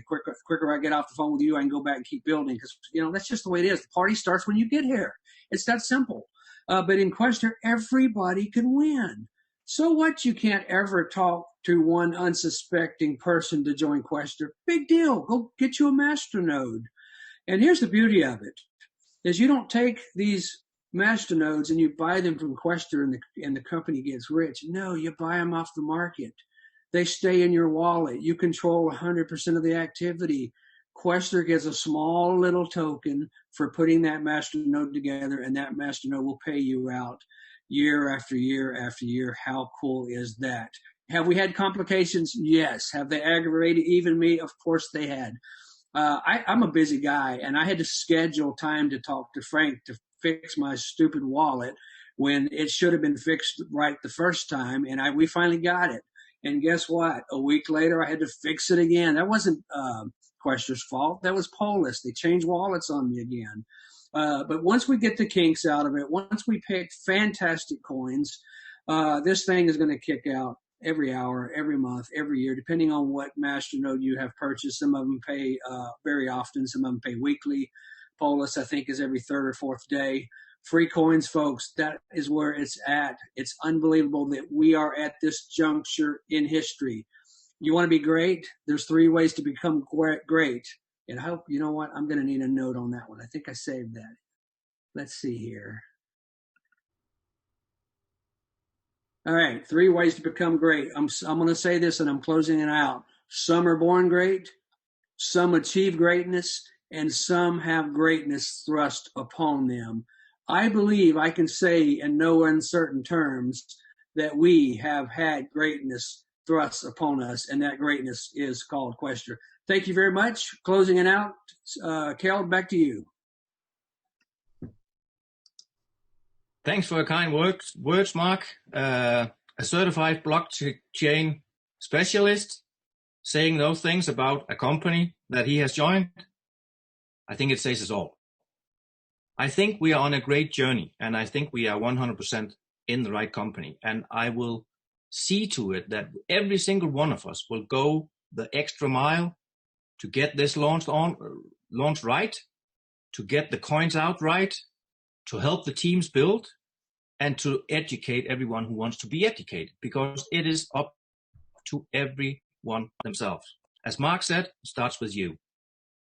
Quicker I get off the phone with you, I can go back and keep building." Because, that's just the way it is. The party starts when you get here. It's that simple. But in Quaestor, everybody can win. So what? You can't ever talk to one unsuspecting person to join Quaestor. Big deal. Go get you a MasterNode. And here's the beauty of it. Is you don't take these MasterNodes and you buy them from Quaestor and the company gets rich. No, you buy them off the market. They stay in your wallet. You control 100% of the activity. Quaestor gets a small little token for putting that MasterNode together, and that MasterNode will pay you out year after year after year. How cool is that? Have we had complications? Yes. Have they aggravated even me? Of course they had. I'm a busy guy, and I had to schedule time to talk to Frank to fix my stupid wallet when it should have been fixed right the first time, and we finally got it. And guess what? A week later, I had to fix it again. That wasn't Quaestor's fault. That was Polis. They changed wallets on me again. But once we get the kinks out of it, once we pick fantastic coins, this thing is going to kick out every hour, every month, every year, depending on what MasterNode you have purchased. Some of them pay very often. Some of them pay weekly. Polis, I think, is every third or fourth day. Free coins, folks, that is where it's at. It's unbelievable that we are at this juncture in history. You want to be great? There's 3 ways to become great. And I hope, you know what? I'm going to need a note on that one. I think I saved that. Let's see here. All right, 3 ways to become great. I'm going to say this and I'm closing it out. Some are born great, some achieve greatness, and some have greatness thrust upon them. I believe I can say in no uncertain terms that we have had greatness thrust upon us, and that greatness is called Quaestor. Thank you very much. Closing it out, Kel, back to you. Thanks for your kind words, Mark. A certified blockchain specialist saying those things about a company that he has joined, I think it says it all. I think we are on a great journey, and I think we are 100% in the right company. And I will see to it that every single one of us will go the extra mile to get this launched right, to get the coins out right, to help the teams build, and to educate everyone who wants to be educated, because it is up to everyone themselves. As Mark said, it starts with you.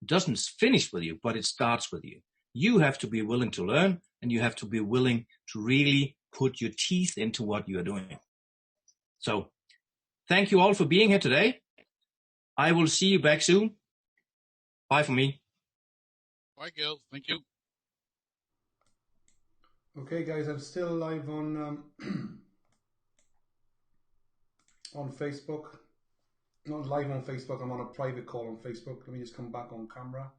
It doesn't finish with you, but it starts with you. You have to be willing to learn, and you have to be willing to really put your teeth into what you are doing. So thank you all for being here today. I will see you back soon. Bye for me. Bye, Gil. Thank you. Okay, guys, I'm still live on Facebook. Not live on Facebook. I'm on a private call on Facebook. Let me just come back on camera.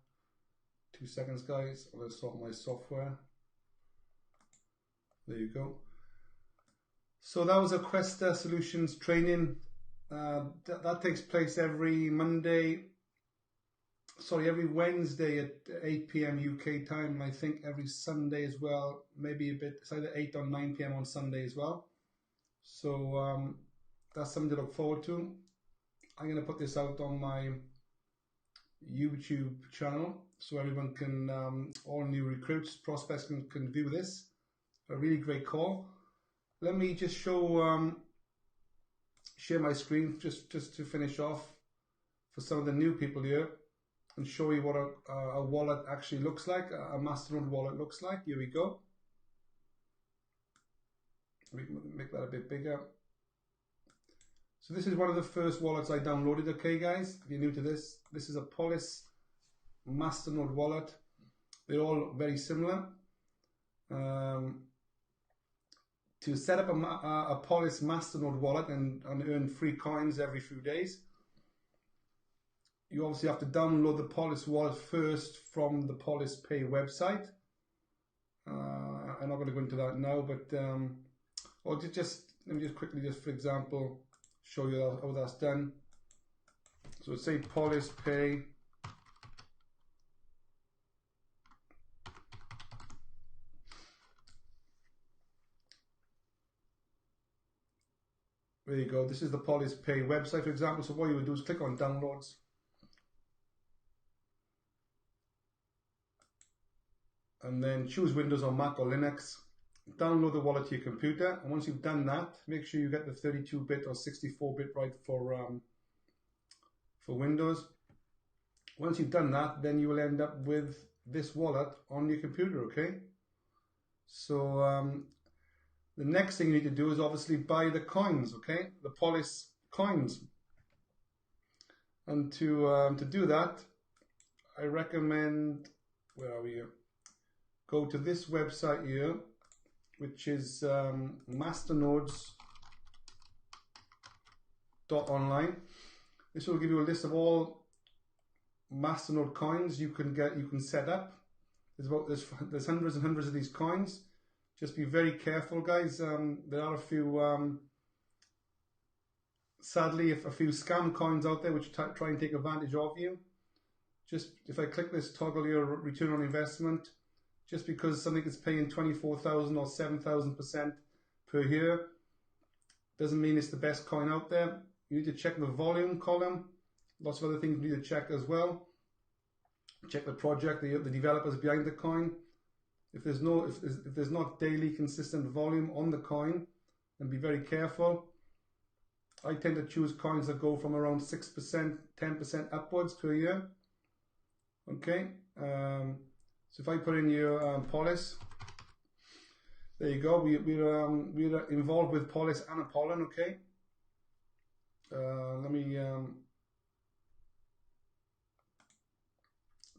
2 seconds, guys. I'm going to sort my software. There you go. So that was a Quaestor Solutions training. That takes place every Wednesday at 8 p.m. UK time, and I think every Sunday as well, maybe a bit, it's either 8 or 9 p.m. on Sunday as well. So that's something to look forward to. I'm going to put this out on my YouTube channel so everyone can, all new recruits, prospects can view this. A really great call. Let me just share my screen just to finish off for some of the new people here, and show you what a wallet actually looks like, a MasterNode wallet looks like. Here we go. Make that a bit bigger. So this is one of the first wallets I downloaded, okay guys? If you're new to this, this is a Polis MasterNode wallet. They're all very similar. To set up a Polis MasterNode wallet and earn free coins every few days, you obviously have to download the Polis wallet first from the Polis Pay website. I'm not going to go into that now, but or let me just quickly, for example, show you how that's done. So say Polis Pay. There you go. This is the Polis Pay website, for example. So what you would do is click on downloads. And then choose Windows or Mac or Linux. Download the wallet to your computer. And once you've done that, make sure you get the 32-bit or 64-bit right for Windows. Once you've done that, then you will end up with this wallet on your computer, okay? So the next thing you need to do is obviously buy the coins, okay? The Polis coins. And to do that, I recommend, where are we here? Go to this website here, which is masternodes.online. This will give you a list of all MasterNode coins you can set up. There's hundreds and hundreds of these coins. Just be very careful, guys. There are a few, sadly, a few scam coins out there which try and take advantage of you. Just if I click this toggle here, return on investment, just because something is paying 24,000 or 7,000% per year doesn't mean it's the best coin out there. You need to check the volume column. Lots of other things you need to check as well. Check the project, the developers behind the coin. If there's not daily consistent volume on the coin, then be very careful. I tend to choose coins that go from around 6%, 10% upwards per year. Okay, so if I put in your Polis, there you go. We're involved with Polis and Apollon. Okay, let me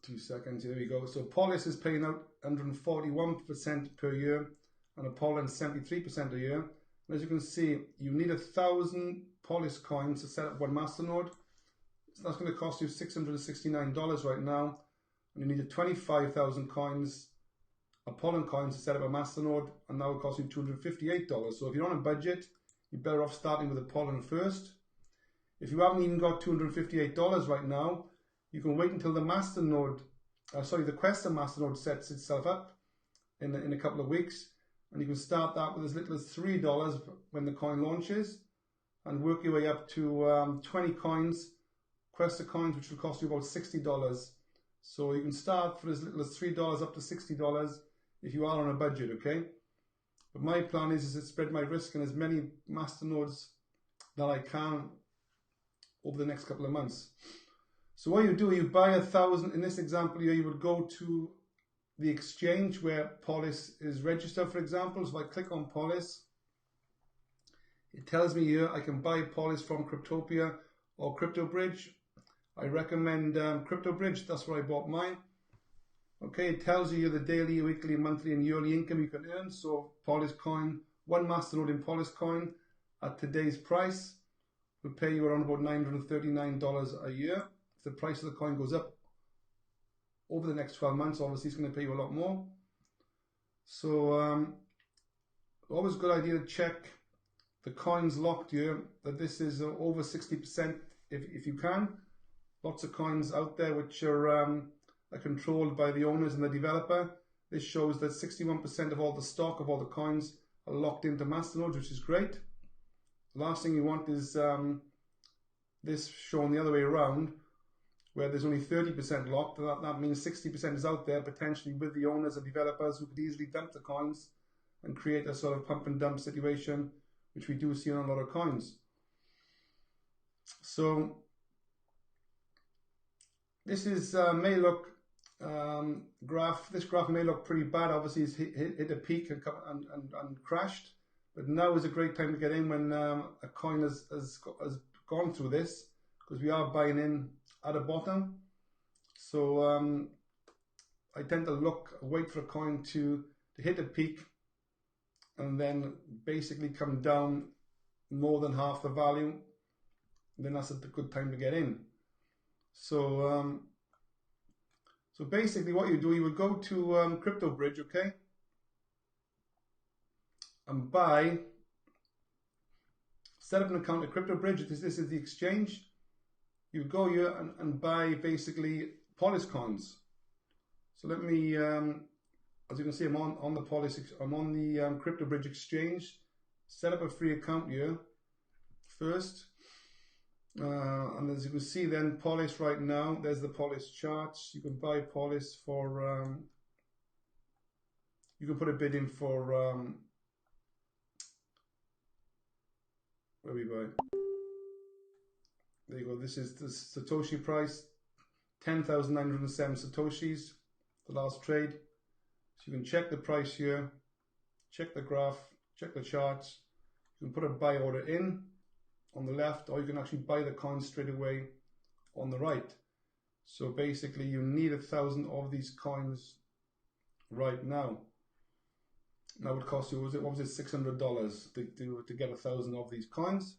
2 seconds. There we go. So Polis is paying out 141% per year, and Apollon 73% a year. And as you can see, you need 1,000 Polis coins to set up one MasterNode. So that's going to cost you $669 right now. And you need 25,000 coins, Apollon coins, to set up a MasterNode, and that will cost you $258. So if you're on a budget, you're better off starting with Apollon first. If you haven't even got $258 right now, you can wait until the MasterNode, the Quaestor MasterNode sets itself up in a couple of weeks, and you can start that with as little as $3 when the coin launches, and work your way up to 20 coins, Quaestor coins, which will cost you about $60. So you can start for as little as $3 up to $60 if you are on a budget, okay? But my plan is to spread my risk in as many MasterNodes that I can over the next couple of months. So what you do, you buy 1,000. In this example here, you would go to the exchange where Polis is registered, for example. So if I click on Polis, it tells me here I can buy Polis from Cryptopia or CryptoBridge. I recommend CryptoBridge. That's where I bought mine. Okay, it tells you the daily, weekly, monthly, and yearly income you can earn. So Polis coin, one MasterNode in Polis coin at today's price will pay you around about $939 a year. If the price of the coin goes up over the next 12 months, obviously it's going to pay you a lot more. So always a good idea to check the coins locked here, that this is over 60% if you can. Lots of coins out there which are controlled by the owners and the developer. This shows that 61% of all the stock of all the coins are locked into MasterNode, which is great. The last thing you want is this shown the other way around, where there's only 30% locked. That means 60% is out there potentially with the owners and developers who could easily dump the coins and create a sort of pump and dump situation, which we do see on a lot of coins. So this is may look this graph may look pretty bad. Obviously, it's hit a peak and crashed, but now is a great time to get in when a coin has gone through this, because we are buying in at a bottom. So I tend to wait for a coin to hit a peak and then basically come down more than half the value. Then that's a good time to get in. So so basically what you do, you would go to CryptoBridge, okay, and set up an account at CryptoBridge. This is the exchange. You go here and buy basically Polis coins. So let me, as you can see, I'm on the CryptoBridge exchange. Set up a free account here first. And as you can see then, Polis right now, there's the Polis charts. You can buy Polis for, you can put a bid in for, where we buy. There you go, this is the Satoshi price, 10,907 Satoshis, the last trade. So you can check the price here, check the graph, check the charts. You can put a buy order in on the left, or you can actually buy the coins straight away on the right. So basically you need 1,000 of these coins right now. Now it would cost you, what was it, $600 to get 1,000 of these coins.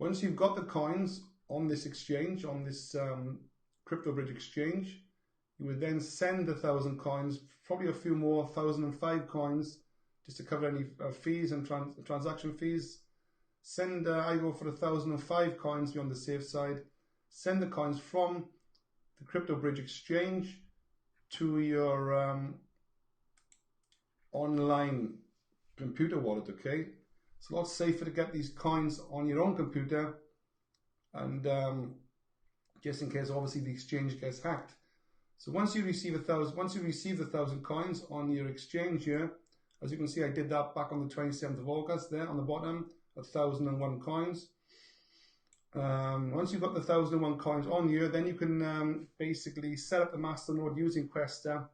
Once you've got the coins on this exchange, on this CryptoBridge exchange, you would then send 1,000 coins, probably a few more, 1,005 coins, just to cover any fees and transaction fees. I go for 1,005 coins to be on the safe side. Send the coins from the CryptoBridge exchange to your online computer wallet, okay? It's a lot safer to get these coins on your own computer, and just in case obviously the exchange gets hacked. So once you receive the 1,000 coins on your exchange here, as you can see, I did that back on the 27th of August there on the bottom, 1,001 coins. Once you've got the 1,001 coins on here, then you can basically set up the MasterNode using Quaestor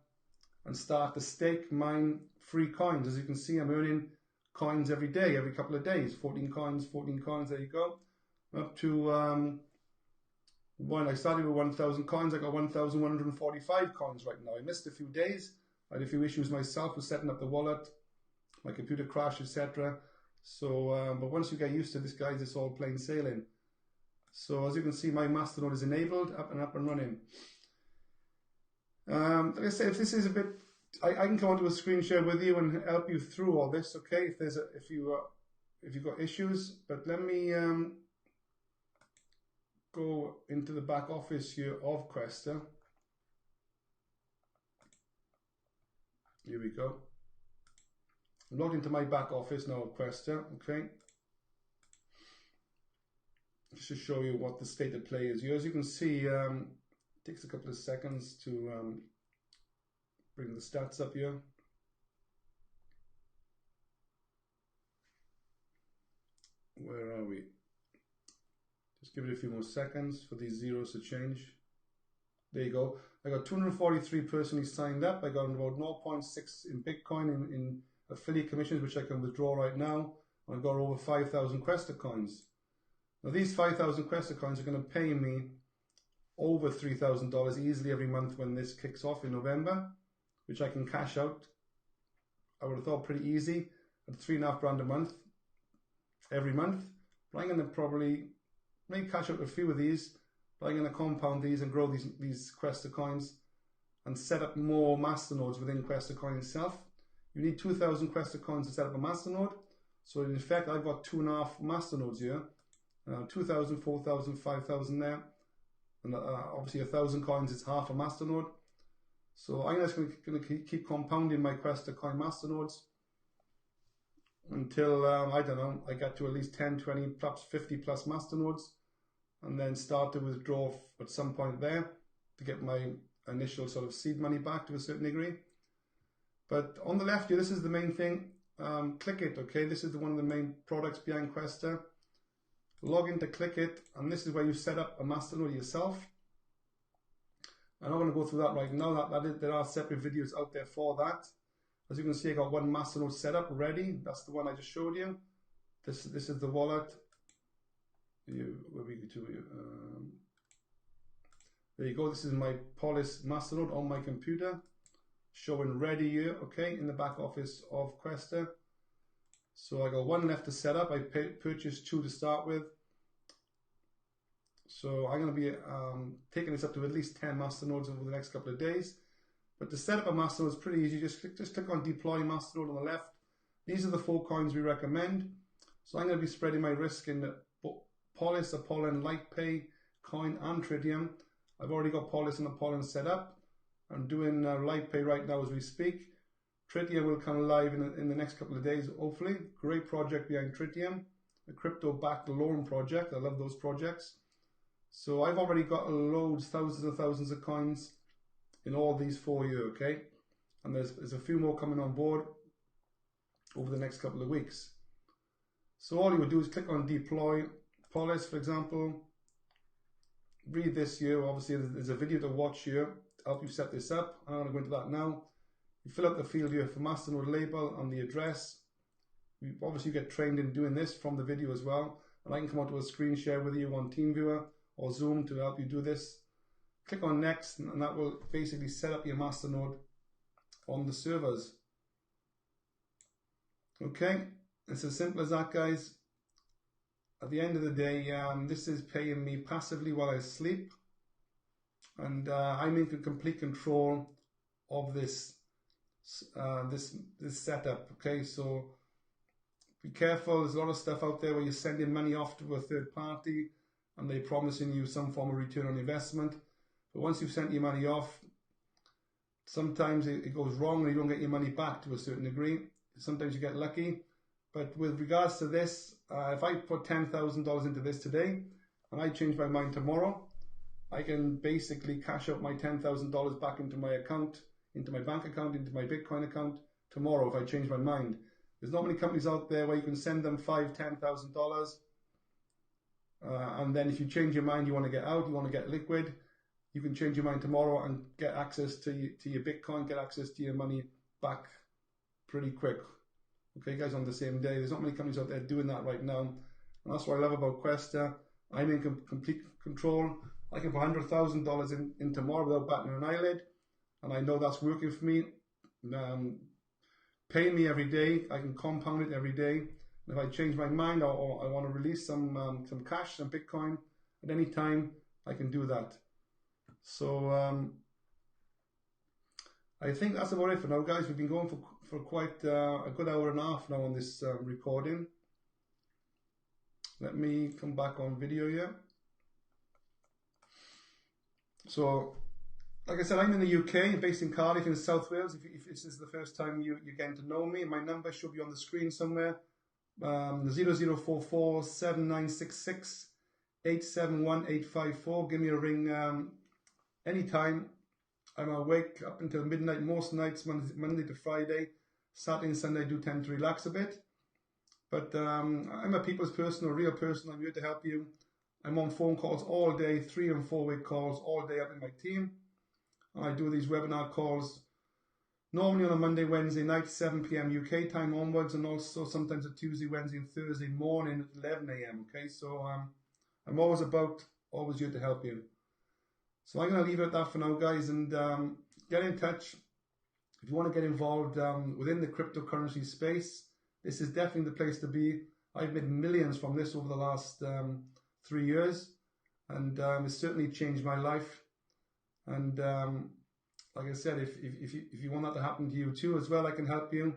and start to stake, mine free coins. As you can see, I'm earning coins every day, every couple of days. 14 coins, there you go. Up to I started with 1,000 coins. I got 1,145 coins right now. I missed a few days. I had a few issues myself with setting up the wallet. My computer crashed, etc. So, but once you get used to this, guys, it's all plain sailing. So as you can see, my MasterNode is enabled, up and running. Like I said, if this is a bit, I can come onto a screen share with you and help you through all this. Okay, if you've got issues, but let me go into the back office here of Quaestor. Here we go. I'm logged into my back office now of Quaestor. Okay. Just to show you what the state of play is here. As you can see, it takes a couple of seconds to bring the stats up here. Where are we? Just give it a few more seconds for these zeros to change. There you go. I got 243 personally signed up. I got about 0.6 in Bitcoin in affiliate commissions, which I can withdraw right now. I've got over 5,000 Quaestor coins. Now these 5,000 Quaestor coins are going to pay me over $3,000 easily every month when this kicks off in November, which I can cash out. I would have thought pretty easy at $3.5 grand a month every month. But I'm going to probably maybe cash out a few of these, but I'm going to compound these and grow these Quaestor coins and set up more masternodes within Quaestor coin itself. You need 2,000 Quaestor coins to set up a masternode. So in effect, I've got 2.5 masternodes here. 2,000, 4,000, 5,000 there. And obviously 1,000 coins is half a masternode. So I'm just going to keep compounding my Quaestor coin masternodes until, I don't know, I get to at least 10, 20, perhaps 50 plus masternodes, and then start to withdraw at some point there to get my initial sort of seed money back to a certain degree. But on the left here, this is the main thing. Click it, okay? This is one of the main products behind Quaestor. Log into Click It, and this is where you set up a masternode yourself. I'm not going to go through that right now. There are separate videos out there for that. As you can see, I got one masternode set up ready. That's the one I just showed you. This is the wallet. There you go. This is my Polis masternode on my computer, showing ready here. Okay, in the back office of Quaestor. So I got one left to set up. I purchased 2 to start with. So I'm going to be taking this up to at least 10 masternodes over the next couple of days. But to set up a masternode is pretty easy. Just click on deploy masternode on the left. These are the 4 coins we recommend. So I'm going to be spreading my risk in Polis, Apollon, LightPay, Coin, and Tritium. I've already got Polis and Apollon set up. I'm doing LightPay right now as we speak. Tritium will come live in the next couple of days, hopefully. Great project behind Tritium, a crypto-backed loan project. I love those projects. So I've already got loads, thousands and thousands of coins in all these 4 here, okay? And there's a few more coming on board over the next couple of weeks. So all you would do is click on deploy Polis, for example. Read this here. Obviously, there's a video to watch here to help you set this up. I'm going to go into that now. You fill up the field here for masternode label and the address. You obviously get trained in doing this from the video as well. And I can come onto a screen share with you on TeamViewer or Zoom to help you do this. Click on next, and that will basically set up your masternode on the servers. Okay, it's as simple as that, guys. At the end of the day, this is paying me passively while I sleep, and I'm in complete control of this setup. Okay, so be careful. There's a lot of stuff out there where you're sending money off to a third party and they're promising you some form of return on investment. But once you've sent your money off, sometimes it goes wrong and you don't get your money back to a certain degree. Sometimes you get lucky. But with regards to this, if I put $10,000 into this today and I change my mind tomorrow, I can basically cash out my $10,000 back into my account, into my bank account, into my Bitcoin account tomorrow if I change my mind. There's not many companies out there where you can send them $5,000, $10,000. And then if you change your mind, you want to get out, you want to get liquid, you can change your mind tomorrow and get access to your Bitcoin, get access to your money back pretty quick. Okay, guys, on the same day. There's not many companies out there doing that right now. And that's what I love about Quaestor. I'm in complete control. I can put $100,000 in tomorrow without batting an eyelid. And I know that's working for me. Pay me every day. I can compound it every day. And if I change my mind or I want to release some cash, some Bitcoin at any time, I can do that. So I think that's about it for now, guys. We've been going for quite a good hour and a half now on this recording. Let me come back on video here. So, like I said, I'm in the UK, based in Cardiff in South Wales. If this is the first time you're getting to know me, my number should be on the screen somewhere. 0044 7966 871 854. Give me a ring anytime. I'm awake up until midnight most nights, Monday to Friday. Saturday and Sunday I do tend to relax a bit. But I'm a people's person, a real person. I'm here to help you. I'm on phone calls all day, 3 and 4 week calls all day up in my team. And I do these webinar calls normally on a Monday, Wednesday night, 7 p.m. UK time onwards, and also sometimes a Tuesday, Wednesday, and Thursday morning at 11 a.m. Okay, so I'm always here to help you. So I'm going to leave it at that for now, guys, and get in touch if you want to get involved within the cryptocurrency space. This is definitely the place to be. I've made millions from this over the last 3 years, and it's certainly changed my life. And like I said, if you want that to happen to you too as well, I can help you.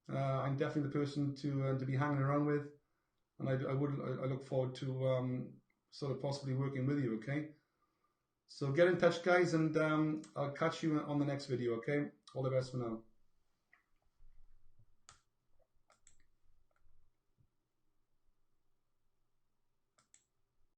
I'm definitely the person to be hanging around with, and I look forward to sort of possibly working with you. Okay, so get in touch, guys, and I'll catch you on the next video. Okay, all the best for now.